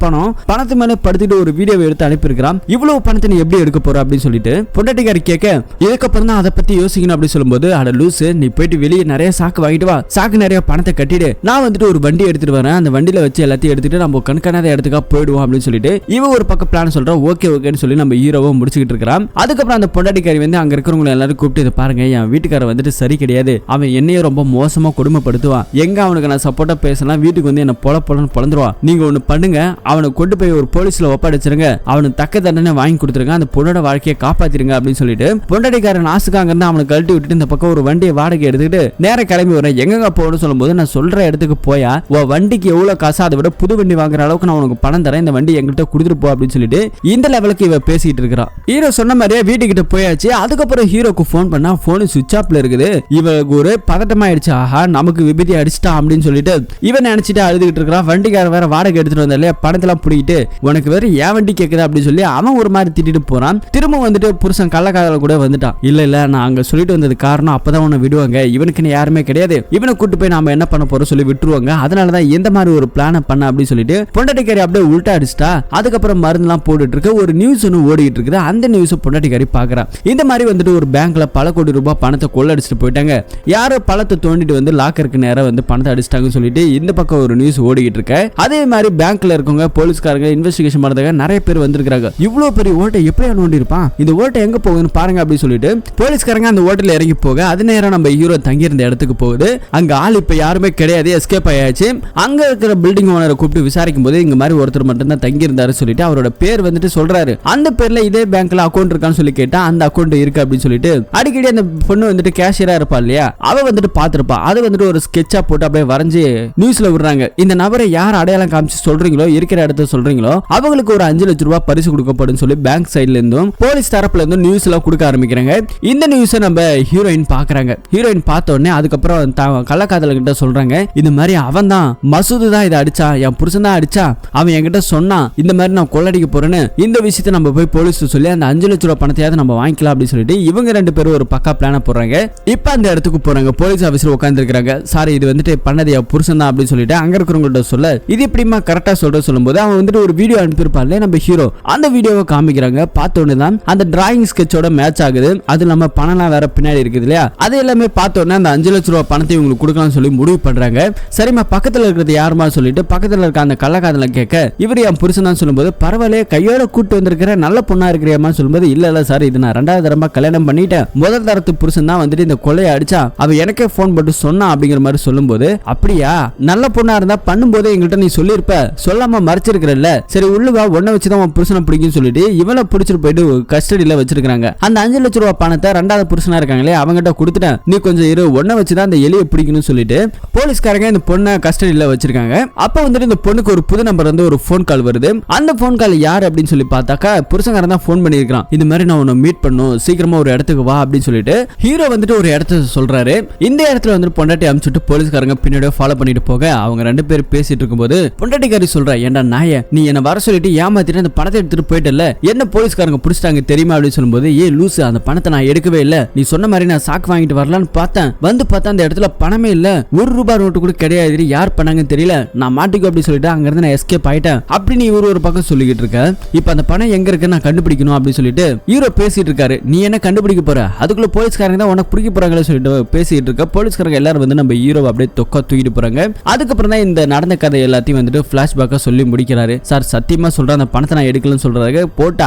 பணத்து மேல படுத்திட்டு ஒரு வீடியோவை எடுத்து அனுப்பியிருக்கிறான். இவ்வளவு பணத்தை நீ எப்படி எடுக்க போற அப்படின்னு சொல்லிட்டு பொண்டாட்டிக்காரி கேட்க, இதுக்கப்புறம் தான் அதை பத்தி யோசிக்கணும் அப்படின்னு சொல்லும்போது, அட லூசு, நீ போயிட்டு வெளியே நிறைய சாக்கு வாங்கிட்டு வா, சாக்கு நிறைய பணத்தை கட்டிடு, நான் வந்துட்டு ஒரு வண்டி எடுத்துட்டு வரேன், அந்த வண்டியில வச்சு எல்லாத்தையும் எடுத்துட்டு நம்ம கண்காணாத இடத்துக்கா போயிடுவோம் அப்படின்னு சொல்லிட்டு இவ ஒரு பக்கம் பிளான் சொல்றா. ஓகே ஓகேன்னு சொல்லி நம்ம ஹீரோவை முடிச்சுக்கிட்டு இருக்கிறான். அதுக்கப்புறம் அந்த பொண்டாட்டிக்காரி வந்து அங்க இருக்கிறவங்க எல்லாரும் கூப்பிட்டு, பாருங்க என் வீட்டுக்காரர் வந்துட்டு சரி கிடையாது, அவன் என்னைய ரொம்ப மோசமா கொடுமைப்படுத்துவான், எங்க அவனுக்கு நான் சப்போர்ட்டா பேசலாம், வீட்டுக்கு வந்து என்ன பொழன்னு பொழந்துருவான், நீங்க ஒண்ணு பண்ணுங்க, அவனை கொண்டு போய் ஒரு போலீஸ்ல ஒப்படைச்சிருங்க, அவனுக்கு தக்க தண்டனை வாங்கி கொடுத்துருங்க, அந்த பொண்ணோட வாழ்க்கையை காப்பாத்திருங்க அப்படின்னு சொல்லிட்டு பொண்டாட்டிக்காரன் ஆசுக்காங்க இருந்து அவனை கழட்டி விட்டுட்டு இந்த பக்கம் ஒரு வண்டியை வாடகை எடுத்துக்கிட்டு நேர கிளம்பி வரேன். எங்க போகணும்னு சொல்லும்போது, நான் சொல்ற இடத்துக்கு போயா, வண்டிக்கு எவ்வளவு காசு, அதை விட புது வண்டி வாங்குற அளவுக்கு நான் உனக்கு பணம் தரேன், இந்த வண்டி எங்கிட்ட கொடுத்துட்டு போ அப்படின்னு சொல்லிட்டு இந்த லெவலுக்கு இவ பேசிட்டு இருக்கிறான். ஹீரோ சொன்ன மாதிரியே வீட்டுக்கிட்ட போயாச்சு. அதுக்கப்புறம் ஹீரோக்கு போன் பண்ணா போன் சுவிட்ச் ஆப்ல இருக்குது. இவளுக்கு ஒரு பதட்டமாயிடுச்சு. ஆஹா நமக்கு விபதி அடிச்சிட்டான் அப்படின்னு சொல்லிட்டு இவன் நினைச்சிட்டு அழுதுகிட்டு இருக்கிறான். வண்டிக்கார வேற வாடகை எடுத்துட்டு வந்தாலே பணத்தெல்லாம் பிடிக்கிட்டு, உனக்கு வேற ஏன் வண்டி கேக்குதா அப்படின்னு சொல்லி அவன் ஒரு மாதிரி திட்டிட்டு போறான். திரும்ப வந்துட்டு புருஷன் கள்ளக்காதல கூட வந்துட்டான். இல்ல நான் அங்க சொல்லிட்டு வந்தது காரணம் அப்பதான் உன்னை விடுவாங்க, இவனுக்கு யாருமே கிடையாது, இவனை கூட்டு போய் நாம என்ன பண்ண போறோம் சொல்லி விட்டுருவாங்க, அதனாலதான் எந்த மாதிரி ஒரு பிளான பண்ண அப்படின்னு சொல்லிட்டு பொண்டாட்டிக்காரி அப்படியே உள்டா அடிச்சிட்டா. அதுக்கப்புறம் மருந்துலாம் போட்டுட்டு இருக்க. ஒரு நியூஸ் ஒன்று ஓடிட்டு இருக்குது. அந்த நியூஸ் பொண்டாட்டிக்காரி பாக்குறா. இந்த மாதிரி வந்துட்டு ஒரு பேங்க்ல பல கோடி ரூபாய் பணத்தை கொள்ளடிச்சிட்டு போயிட்டாங்க, யாரோ பழத்தை தோண்டிட்டு வந்து லாக்கருக்கு நேரம் வந்து பணத்தை அடிச்சிட்டாங்கன்னு சொல்லிட்டு இந்த பக்கம் ஒரு நியூஸ் ஓடிக்கிட்டு இருக்க. அதே மாதிரி பேங்க்ல இருக்கவங்க போலீஸ்காரங்க இன்வெஸ்டிகேஷன் பண்றதுக்கு நிறைய பேர் வந்திருக்காங்க. இவ்வளவு பெரிய ஓட்டை எப்படி நோண்டி இருப்பான், இந்த ஓட்டை எங்க போகுதுன்னு பாருங்க அப்படின்னு சொல்லிட்டு போலீஸ்காரங்க அந்த ஓட்டல இறங்கி போக, அது நேரம் நம்ம ஹீரோ தங்கி இருந்த இடத்துக்கு போகுது. அங்க ஆள் இப்ப யாருமே கிடையாது, எஸ்கேப் ஆயாச்சு. அங்க இருக்கிற பில்டிங் ஓனரை கூப்பிட்டு விசாரிக்கும் போது இங்க மாதிரி ஒருத்தர் மட்டும் தான் தங்கி இருந்தாரு சொல்லிட்டு அவரோட பேர் வந்துட்டு சொல்றாரு. அந்த பேர்ல இதே பேங்க்ல அக்கௌண்ட் இருக்கான்னு சொல்லி கேட்டா அந்த அக்கௌண்ட் இருக்கு அப்படின்னு சொல்லிட்டு அடிக்கடி அந்த பொண்ணு வந்துட்டு கேஷியரா இருப்பா இல்லையா, அவ வந்துட்டு பாத்துருப்பா. அது வந்துட்டு ஒரு ஸ்கெட்சா போட்டு அப்படியே வரைஞ்சு நியூஸ்ல விடுறாங்க. இந்த நபரை யார் அடையாளம் காமிச்சு சொல்றீங்களோ, இருக்கிற இடத்த சொல்றீங்களோ, அவங்களுக்கு ஒரு 5 லட்சம் ரூபாய் பரிசு கொடுக்கப்படும் சொல்லி பேங்க் சைட்ல இருந்தும் போலீஸ் தரப்புல இருந்தும் நியூஸ் எல்லாம் கொடுக்க ஆரம்பிக்கிறாங்க. இந்த நியூஸை நம்ம ஹீரோயின் பாக்குறாங்க. ஹீரோயின் பார்த்த உடனே அதுக்கப்புறம் கள்ளக்காதல கிட்ட சொல்றாங்க, இந்த மாதிரி அவன் தான் மசூது தான் இதை அடிச்சா, என் புருஷன் தான் அடிச்சா, அவன் என்கிட்ட சொன்னான் இந்த மாதிரி நான் கொள்ளடிக்க போறேன்னு. இந்த விஷயத்தை நம்ம போய் போலீஸ் சொல்லி அந்த 5 லட்சம் ரூபாய் பணத்தையாவது நம்ம வாங்கிக்கலாம் அப்படின்னு சொல்லிட்டு இவங்க 2 பேரும் ஒரு பக்கா பிளான போடுறாங்க. இப்ப அந்த இடத்துக்கு போறாங்க. போலீஸ் ஆபீசர் உட்கார்ந்து இருக்காங்க. சாரி இது வந்துட்டு பண்ணது என் புருஷன் தான் அப்படின்னு சொல்லிட்டு அங்க இருக்கிறவங்கள்ட்ட சொல்ல, இது எப்படிமா கரெக்டா சொல்லும்போது அவன் வந்துட்டு ஒரு வீடியோ அனுப்பியிருப்பான்ல நம்ம ஹீரோ, அந்த வீடியோவை காமிக்கிறாங்க. பார்த்த உடனே தான் அந்த டிராயிங் ஸ்கெட்சோட மேட்ச் ஆகுது. அது நம்ம பணம்லாம் வேற பின்னாடி இருக்குது இல்லையா, அது எல்லாமே பார்த்த உடனே அந்த 5 லட்சம் ரூபாய் பணத்தை உங்களுக்கு கொடுக்கலாம்னு சொல்லி முடிவு பண்றாங்க. சரிமா பக்கத்துல இருக்கிறது யாருமா சொல்லிட்டு பக்கத்துல இருக்க அந்த கள்ளக்காதல கேட்க, இவர் என் புருஷன் தான் சொல்லும்போது, பரவாயில்ல கையோட கூட்டு வந்திருக்கிற நல்ல பொண்ணா இருக்கிறியம்மா சொல்லும்போது, இல்ல சார் இது நான் 2வது தரமா கல்யாணம் பண்ணிட்டேன், முதல் தரத்து புருஷன் தான் வந்துட்டு இந்த கொலையை அடிச்சா, அவ எனக்கே போன் போட்டு சொன்னா அப்படிங்கிற மாதிரி சொல்லும்போது, அப்படியா நல்ல பொண்ணா இருந்தா பண்ணும்போதே எங்கள்கிட்ட நீ சொல்லிருப்ப, சொல்லாம மறைச்சிருக்கிறல்ல, சரி உள்ளுவா உன்னை வச்சுதான் உன் புருஷனை பிடிக்கும் சொல்லிட்டு இவனை பிடிச்சிட்டு போயிட்டு கஸ்டடியில வச்சிருக்காங்க. அந்த 5 லட்சம் ரூபாய் பணத்தை 2வது புருஷனா இருக்காங்களே அவங்ககிட்ட கொடுத்துட்டேன், நீ கொஞ்சம் இரு, உன்னை வச்சுதான் அந்த எலியை பிடிக்கணும்னு சொல்லிட்டு போலீஸ்காரங்க இந்த பொண்ணை கஸ்டடியில வச்சிருக்காங்க. அப்ப வந்துட்டு இந்த பொண்ணுக்கு ஒரு புது நம்பர் வந்து ஒரு போன் கால் வருது. அந்த போன் கால் யார் அப்படின்னு சொல்லி பார்த்தாக்கா புருஷங்காரன் தான் போன் பண்ணியிருக்கான். இந்த மாதிரி நான் உன்னை மீட் பண்ணும், சீக்கிரமா ஒரு இடத்துக்கு வா அப்படின்னு சொல்லிட்டு ஹீரோ வந்துட்டு ஒரு இடத்த சொல்றாரு. இந்த இடத்துல வந்து பொண்டாட்டி அனுப்பிச்சுட்டு போலீஸ்காரங்க பின்னாடியே ஃபாலோ பண்ணிட்டு போக அவங்க 2 பேரும் பேசிட்டு இருக்கும்போது பொண்டாட்டிக்காரி சொல்றா, ஏண்டா நாய நீ என்ன வர சொல்லிட்டு ஏமாத்திட்டு அந்த பணத்தை எடுத்துட்டு போயிட்டல, என்ன போலீஸ்காரங்க பிடிச்சிட்டாங்க தெரியுமா அப்படின்னு சொல்லும்போது, ஏ லூசு அந்த பணத்தை நான் எடுக்கவே இல்ல, நீ சொன்ன மாதிரி நான் சாக்கு வாங்கிட்டு வரலான்னு பார்த்தேன், வந்து பார்த்தா அந்த இடத்துல பணமே இல்ல, 1 ரூபாய் நோட்டு கூட கிடையாது, யார் பண்ணாங்கன்னு தெரியல, நான் மாட்டிக்கோ அப்படி சொல்லிட்டு அங்க இருந்து நான் எஸ்கேப் ஆயிட்டேன் அப்படின்னு இவரு ஒரு பக்கம் சொல்லிக்கிட்டு இருக்க. இப்ப அந்த பணம் எங்க இருக்கு நான் கண்டுபிடிக்கணும் அப்படின்னு சொல்லிட்டு ஹீரோ பேசிட்டு இருக்காரு. நீ என்ன கண்டுபிடிக்க போற, அதுக்குள்ள போலீஸ்காரங்க தான் உனக்கு பிடிக்க போறாங்கன்னு சொல்லிட்டு பேசிட்டு இருக்க. போலீஸ்காரங்க எல்லாரும் வந்து நம்ம ஹீரோ அப்படியே தொக்கா தூக்கிட்டு போறாங்க. அதுக்கப்புறம் தான் இந்த நடந்த கதை எல்லாத்தையும் வந்துட்டு பிளாஷ்பேக்கா சொல்லி முடிக்கிறாரு. சார் சத்தியமா சொல்றேன் அந்த பணத்தை நான் எடுக்கலன்னு சொல்றாங்க. போட்டு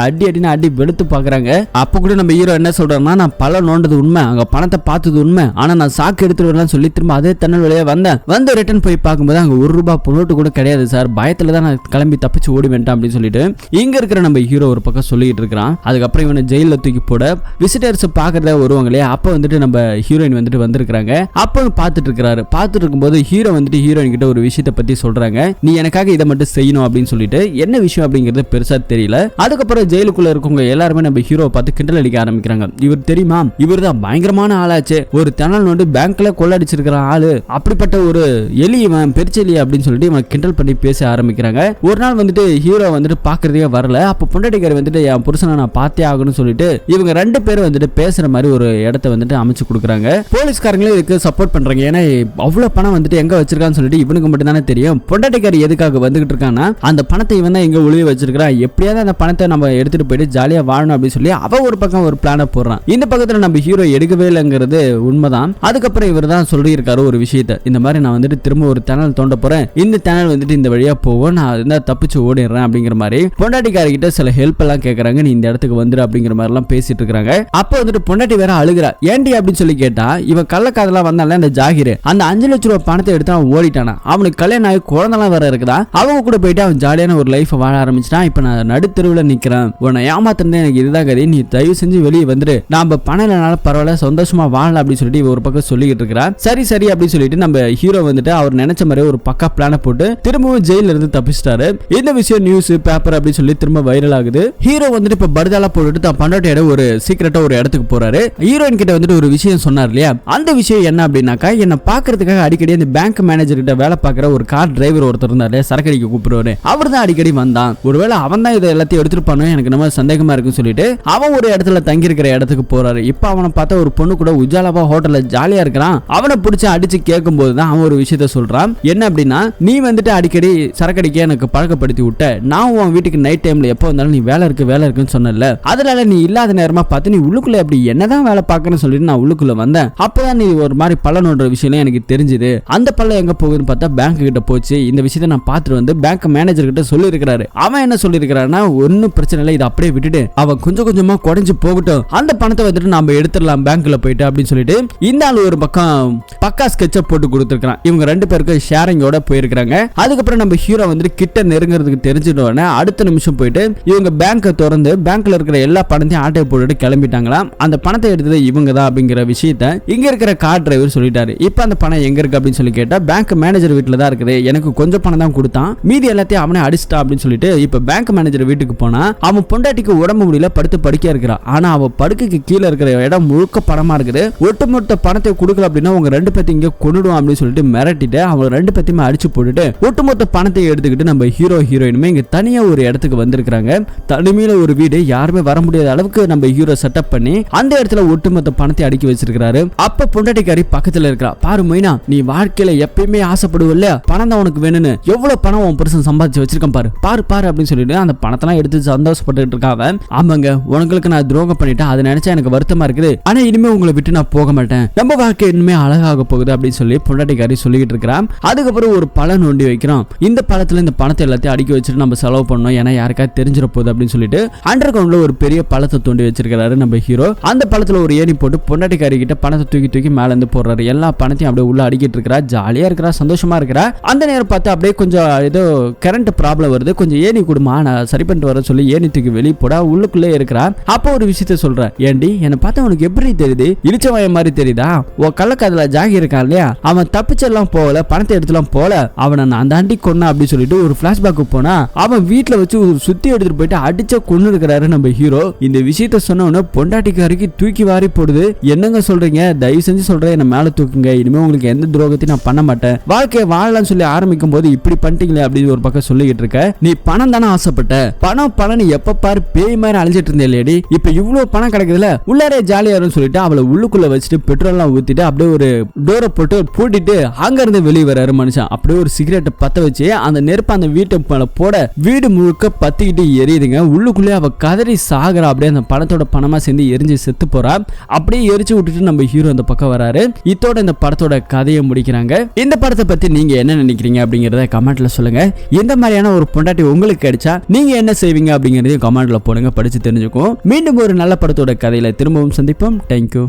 அடி வெளுத்து பாக்குறாங்க. அப்ப கூட நம்ம ஹீரோ என்ன சொல்றாருன்னா, நான் பல நோண்டது உண்மை, அங்க பணத்தை பார்த்தது உண்மை, ஆனா நான் சாக்கு எடுத்துட்டு வரலாம்னு சொல்லி திரும்ப அதே தன்னல் வழியா வந்தேன். வந்து ரிட்டர்ன் போய் பார்க்கும்போது அங்க 1 ரூபாய் நோட்டு கூட கிடையாது சார், பயத்துல தான் நான் கிளம்பி தப்பிச்சு ஓடி வேண்டாம் அப்படின்னு சொல்லிட்டு இங்க இருக்கிற நம்ம ஹீரோ ஒரு பக்கம் சொல்லிட்டு இருக்கான். அதுக்கப்புறம் இவனை ஜெயில தூக்கி போட விசிட்டர்ஸ் பாக்குறதா வருவாங்களே, அப்ப வந்துட்டு நம்ம ஹீரோயின் வந்துட்டு வந்திருக்காங்க. அப்ப பார்த்துட்டு இருக்காரு. பார்த்துட்டு இருக்கும்போது ஹீரோ வந்துட்டு ஹீரோயின் கிட்ட ஒரு விஷயத்தை பத்தி சொல்றாங்க. நீ எனக்காக இதை மட்டும் செய்யணும் அப்படின்னு சொல்லிட்டு என்ன விஷயம் அப்படிங்கறத பெருசா தெரியல. அதுக்கப்புறம் ஜெயிலுக்குள்ள இருக்கவங்க எல்லாருமே நம்ம ஹீரோ பார்த்து கிண்டல் அடிக்க ஆரம்பிக்கிறாங்க. இவர் தெரியுமா, இவர் தான் பயங்கரமான ஆளாச்சு, ஒரு டனல் வந்து பேங்க்ல கொள்ளடிச்சிருக்கிற ஆளு, அப்படிப்பட்ட ஒரு எலி இவன், பெருச்செலி அப்படின்னு சொல்லிட்டு இவன் கிண்டல் பண்ணி பேச ஆரம்பிக்கிறாங்க. ஒரு நாள் வந்துட்டு ஹீரோ வந்துட்டு பாக்குறதுக்கே வரல. அப்ப பொண்டாட்டிக்காரி வந்துட்டு என் புருஷனை நான் பார்த்தே ஆகணும்னு சொல்லிட்டு இவங்க 2 பேரும் வந்துட்டு பேசுற மாதிரி ஒரு இடத்த வந்துட்டு அமைச்சு கொடுக்குறாங்க. போலீஸ்காரங்களே இதுக்கு சப்போர்ட் பண்றாங்க. ஏன்னா அவ்வளவு பணம் வந்துட்டு எங்க வச்சிருக்கான்னு சொல்லிட்டு இவனுக்கு மட்டும் தானே தெரியும். பொண்டாட்டிக்காரி எதுக்காக வந்துகிட்டு இருக்கான்னா அந்த பணத்தை இவன் தான் எங்க ஒளிய வச்சிருக்கான், எப்படியாவது அந்த பணத்தை நம்ம எடுத்துட்டு போயிட்டு ஜாலியா வாழணும் அப்படின்னு சொல்லி அவ ஒரு பக்கம் ஒரு பிளான போடுறான். இந்த பக்கத்துல நம்ம ஹீரோ எடுக்கவே இல்லைங்கிறது உண்மைதான். அதுக்கப்புறம் இவர் தான் சொல்லி இருக்காரு ஒரு விஷயத்த, இந்த மாதிரி நான் வந்துட்டு திரும்ப ஒரு டனல் தோண்ட போறேன், இந்த டனல் வந்துட்டு இந்த வழியா போவோம், நான் இருந்தா தப்பிச்சு ஓடிடுறேன் அப்படிங்கிற மாதிரி பொண்டாட்டிக்காரிகிட்ட சில ஹெல்ப் எல்லாம் கேட்கறாங்க. நீ இந்த இடத்துக்கு வந்துரு அப்படிங்கிற மாதிரி எல்லாம் பேசிட்டு இருக்காங்க. அப்ப வந்துட்டு பொண்டாட்டி வேற அழுகிறா. ஏன்டி அப்படின்னு சொல்லி கேட்டா, இவன் கள்ளக்காதெல்லாம் வந்தால அந்த ஜாகிர் அந்த 5 லட்சம் ரூபாய் பணத்தை எடுத்து அவன் ஓடிட்டானா, அவனுக்கு கல்யாணம் ஆகி குழந்தைலாம் வேற இருக்குதா, அவங்க கூட போயிட்டு அவன் ஜாலியான ஒரு லைஃப் வாழ ஆரம்பிச்சிட்டான். இப்ப நான் நடுத்தெருவுல நிக்கிறேன், உன்னை ஏமாத்திருந்தேன், எனக்கு இதுதான் கதை, நீ தயவு செஞ்சு வெளியே வந்துரு, நாம பணம் இல்லைனால பரவாயில்ல சந்தோஷமா வாழலாம் அப்படின்னு சொல்லிட்டு ஒரு பக்கம் சொல்லிட்டு இருக்கிறான். சரி சரி அப்படின்னு சொல்லிட்டு நம்ம ஹீரோ வந்துட்டு அவர் நினைச்ச மாதிரி ஒரு பக்கா பிளான போட்டு திரும்பவும் ஜெயில இருந்து தப்பிச்சிட்டாரு. இந்த விஷயம் நியூஸ் பேப்பர் அப்படின்னு சொல்லி திரும்ப வைரல் ஆகுது. ஹீரோ வந்துட்டு இப்ப பர்தாலா போட்டுட்டு தான் பண்டாட்டியோட ஒரு சீக்கிரட்டா ஒரு இடத்துக்கு போறாரு. ஹீரோயின் கிட்ட வந்துட்டு ஒரு விஷயம் சொன்னார் இல்லையா, அந்த விஷயம் என்ன அப்படின்னாக்கா, என்ன பாக்குறதுக்காக அடிக்கடி அந்த பேங்க் மேனேஜர் கிட்ட வேலை பார்க்குற ஒரு கார் டிரைவர் ஒருத்தர் இருந்தாரு, சரக்கடிக்க கூப்பிடுவாரு, அவர் தான் அடிக்கடி வந்தான், ஒருவேளை அவன் தான் இதை எல்லாத்தையும் எடுத்துருப்பானோ எனக்கு நம்ம சந்தேகமா இருக்குன்னு சொல்லிட்டு அவன் ஒரு இடத்துல தங்கி இருக்கிற இடத்துக்கு போறாரு. இப்ப அவனை பார்த்தா ஒரு பொண்ணு கூட உஜாலாவா ஹோட்டல்ல ஜாலியா இருக்கிறான். அவனை பிடிச்சி அடிச்சு கேட்கும் போதுதான் அவன் ஒரு விஷயத்த சொல்றான். என்ன அப்படின்னா, நீ வந்துட்டு அடிக்கடி சரக்கடிக்க எனக்கு பழக்கப்படுத்தி விட்ட, நான் உன் வீட்டுக்கு நைட் டைம்ல எப்போ வந்தாலும் நீ வேலை இருக்குன்னு சொன்னல, அதனால நீ இல்லாத நேரமா பார்த்து நீ உள்ளுக்குள்ள அப்படி என்னதான் வேலை பார்க்கணும்னு சொல்லிட்டு நான் உள்ளுக்குள்ள வந்தேன். அப்பதான் நீ ஒரு மாதிரி பலனோன்ற விஷயம் எனக்கு தெரிஞ்சது. அந்த பல்ல எங்க போகுதுன்னு பார்த்தா பேங்க் கிட்ட போச்சு. இந்த விஷயத்தை நான் பார்த்துட்டு வந்து பேங்க் மேனேஜர் கிட்ட சொல்லி இருக்கிறாரு. அவன் என்ன சொல்லி இருக்கிறான்னா, ஒன்னும் பிரச்சனை இல்லை, இதை அப்படியே விட்டுட்டு அவன் கொஞ்சம் கொஞ்சமா குறைஞ்சு போகட்டும், அந்த பணத்தை வந்துட்டு நாம எடுத்துடலாம் பேங்க்ல போயிட்டு அப்படின்னு சொல்லிட்டு இந்த ஆள் ஒரு பக்கம் பக்கா ஸ்கெட்ச போட்டு கொடுத்துருக்கான். இவங்க 2 பேருக்கு ஷேரிங்கோட போயிருக்காங்க. அதுக்கப்புறம் நம்ம ஹீரோ வந்துட்டு கிட்ட நெருங்கிறதுக்கு தெரிஞ்சிட்டோன்னே அடுத்த நிமிஷம் போயிட்டு இவங்க பேங்கை திறந்து பேங்க்ல இருக்கிற எல்லா பணத்தையும் ஆட்டை போட்டுட்டு கிளம்பிட்டாங்களாம். அந்த பணத்தை எடுத்தது இவங்க தான் அப்படிங்கிற விஷயத்த இங்க இருக்கிற கார் டிரைவர் சொல்லிட்டாரு. இப்ப அந்த பணம் எங்க இருக்கு அப்படின்னு சொல்லி கேட்டா, பேங்க் மேனேஜர் வீட்டுல தான் இருக்குது, எனக்கு கொஞ்சம் பணம் தான் கொடுத்தான், மீதி எல்லாத்தையும் அவனே அடிச்சிட்டா அப்படின்னு சொல்லிட்டு இப்ப பேங்க் மேனேஜர் வீட்டுக்கு போனா அவன் பொண்டாட்டிக்கு உடம்பு முடியல, படுத்து படுக்கையா இருக்கிறான். ஆனா அவ படுக்கைக்கு கீழே இருக்கிற இடம் முழுக்க பணமா இருக்குது. ஒட்டுமொத்த பணத்தை கொடுக்கல அப்படின்னா உங்க 2 பேத்தையும் இங்க கொண்டுடுவோம் அப்படின்னு சொல்லிட்டு மிரட்டிட்டு அவங்க 2 பேத்தையுமே அடிச்சு போட்டுட்டு ஒட்டுமொத்த பணத்தை எடுத்துக்கிட்டு நம்ம ஹீரோ ஹீரோயினுமே இங்க தனியா ஒரு இடத்துக்கு வந்திருக்காங்க. தனிமையில ஒரு வீடு, யாருமே வர முடியாத அளவுக்கு நம்ம ஹீரோ செட்டப் பண்ணி அந்த இடத்துல ஒட்டுமொத்த பணத்தை அடுக்கி வச்சிருக்காரு. அப்ப பொண்டாட்டிக்காரி பக்கத்துல இருக்கா. பாரு மொய்னா, நீ வாழ்க்கையில எப்பயுமே ஆசைப்படுவல்ல, பணம் தான் உனக்கு வேணும்னு, எவ்வளவு பணம் உன் புருஷன் சம்பாதிச்சு வச்சிருக்கான் பாரு பாரு பாரு அப்படின்னு சொல்லிட்டு அந்த பணத்தெல்லாம் எடுத்து சந்தோஷப்பட்டு இருக்காவ. ஆமாங்க, உங்களுக்கு நான் துரோகம் பண்ணிட்டேன், அதை நினைச்சா எனக்கு வருத்தமா இருக்குது, ஆனா இனிமே உங்களை விட்டு நான் போக மாட்டேன், நம்ம வாழ்க்கை இனிமே அழகாக போகுது அப்படின்னு சொல்லி பொண்டாட்டிக்காரி சொல்லிட்டு இருக்கிறான். அதுக்கப்புறம் ஒரு பழம் நோண்டி வைக்கிறோம். இந்த பழத்துல இந்த பணத்தை எல்லாத்தையும் அடுக்கி வச்சுட்டு நம்ம செலவு பண்ணோம், ஏன்னா யாருக்காவது தெரிஞ்சிட போகுது அப்படின்னு சொல்லிட்டு அண்டர் கிரவுண்ட்ல ஒரு பெரிய பழத்தை தோண்டி வச்சிருக்காரு நம்ம ஹீரோ. அந்த பழத்துல ஒரு ஏணி போட்டு பொண்டாட்டிக்காரி கிட்ட பணத்தை தூக்கி தூக்கி மேல இருந்து போடுறாரு. எல்லா பணத்தையும் அப்படியே உள்ள அடிக்கிட்டு இருக்கிறா, ஜாலியா இருக்கிறா, சந்தோஷமா இருக்கிறா. அந்த நேரம் பார்த்து அப்படியே கொஞ்சம் ஏதோ கரண்ட் ப்ராப்ளம் வருது, கொஞ்சம் ஏணி கொடுமா நான் சரி பண்ணிட்டு வர சொல்லி ஏணி தூக்கி வெளியே போட உள்ளுக்குள்ளே இருக்கிறா. அப்போ ஒரு விஷயத்த சொல்ற, ஏண்டி என்னை பார்த்தா உனக்கு எப்படி தெரியுது, இழிச்சவாய மாதிரி தெரியுதா, உன் கள்ளக்காதல ஜாகி இருக்கான் இல்லையா, அவன் தப்பிச்செல்லாம் போகல, பணத்தை எடுத்துலாம் போல, அவனை நான் தாண்டி கொன்னா அப்படின்னு சொல்லிட்டு ஒரு பிளாஷ்பேக்கு போனா அவன் வீட்டுல வச்சு சுத்தி எடுத்துட்டு போயிட்டு அடிச்ச கொன்னு இருக்கிறாரு நம்ம ஹீரோ. இந்த விஷயத்த சொன்ன உடனே பொண்டாட்டிக்காரிக்கு தூக்கி வாரி போடுது. என்னங்க சொல்றீங்க, தயவு செஞ்சு சொல்றேன், என்ன மேல தூக்குங்க, இனிமே உங்களுக்கு எந்த துரோகத்தையும் நான் பண்ண மாட்டேன், வாழ்க்கையை வாழலாம்னு சொல்லி ஆரம்பிக்கும் போது இப்படி பண்ணிட்டீங்களே அப்படின்னு ஒரு பக்கம் சொல்லிக்கிட்டு இருக்க. நீ பணம் தானே ஆசைப்பட்ட, பணம் பணம் எப்ப பாரு பேய் மாதிரி அழிஞ்சிட்டு இருந்தேன், இப்ப இவ்வளவு பணம் கிடைக்குதுல, உள்ளாரே ஜாலியா இருக்குன்னு சொல்லிட்டு அவளை உள்ளுக்குள்ள வச்சுட்டு பெட்ரோல் எல்லாம் ஊத்திட்டு அப்படியே ஒரு டோரை போட்டு பூட்டிட்டு அங்க இருந்து வெளியே வராரு மனுஷன். அப்படியே ஒரு சிகரெட்டை பத்த வச்சு அந்த நெருப்பு அந்த வீட்டை போட வீடு முழுக்க பத்திக்கிட்டு எரியுதுங்க. உள்ளுக்குள்ளே அவ கதறி சாகுறா. அப்படியே அந்த பணத்தோட பணமா சேர்ந்து எரிஞ்சு செத்து போறா. அப்படியே எரிச்சு விட்டுட்டு நம்ம ஹீரோ அந்த பக்கம் வராரு. இதோட இந்த படத்தோட கதையை முடிக்கிறாங்க. இந்த படத்தை பத்தி நீங்க என்ன நினைக்கிறீங்க அப்படிங்கறத கமெண்ட்ல சொல்லுங்க. இந்த மாதிரியான ஒரு பொண்டாட்டி உங்களுக்கு கிடைச்சா நீங்க என்ன செய்வீங்க அப்படிங்கறதையும் கமெண்ட்ல போடுங்க, படிச்சு தெரிஞ்சுக்கும். மீண்டும் ஒரு நல்ல படத்தோட கதையில திரும்பவும் சந்திப்போம். தேங்க்யூ.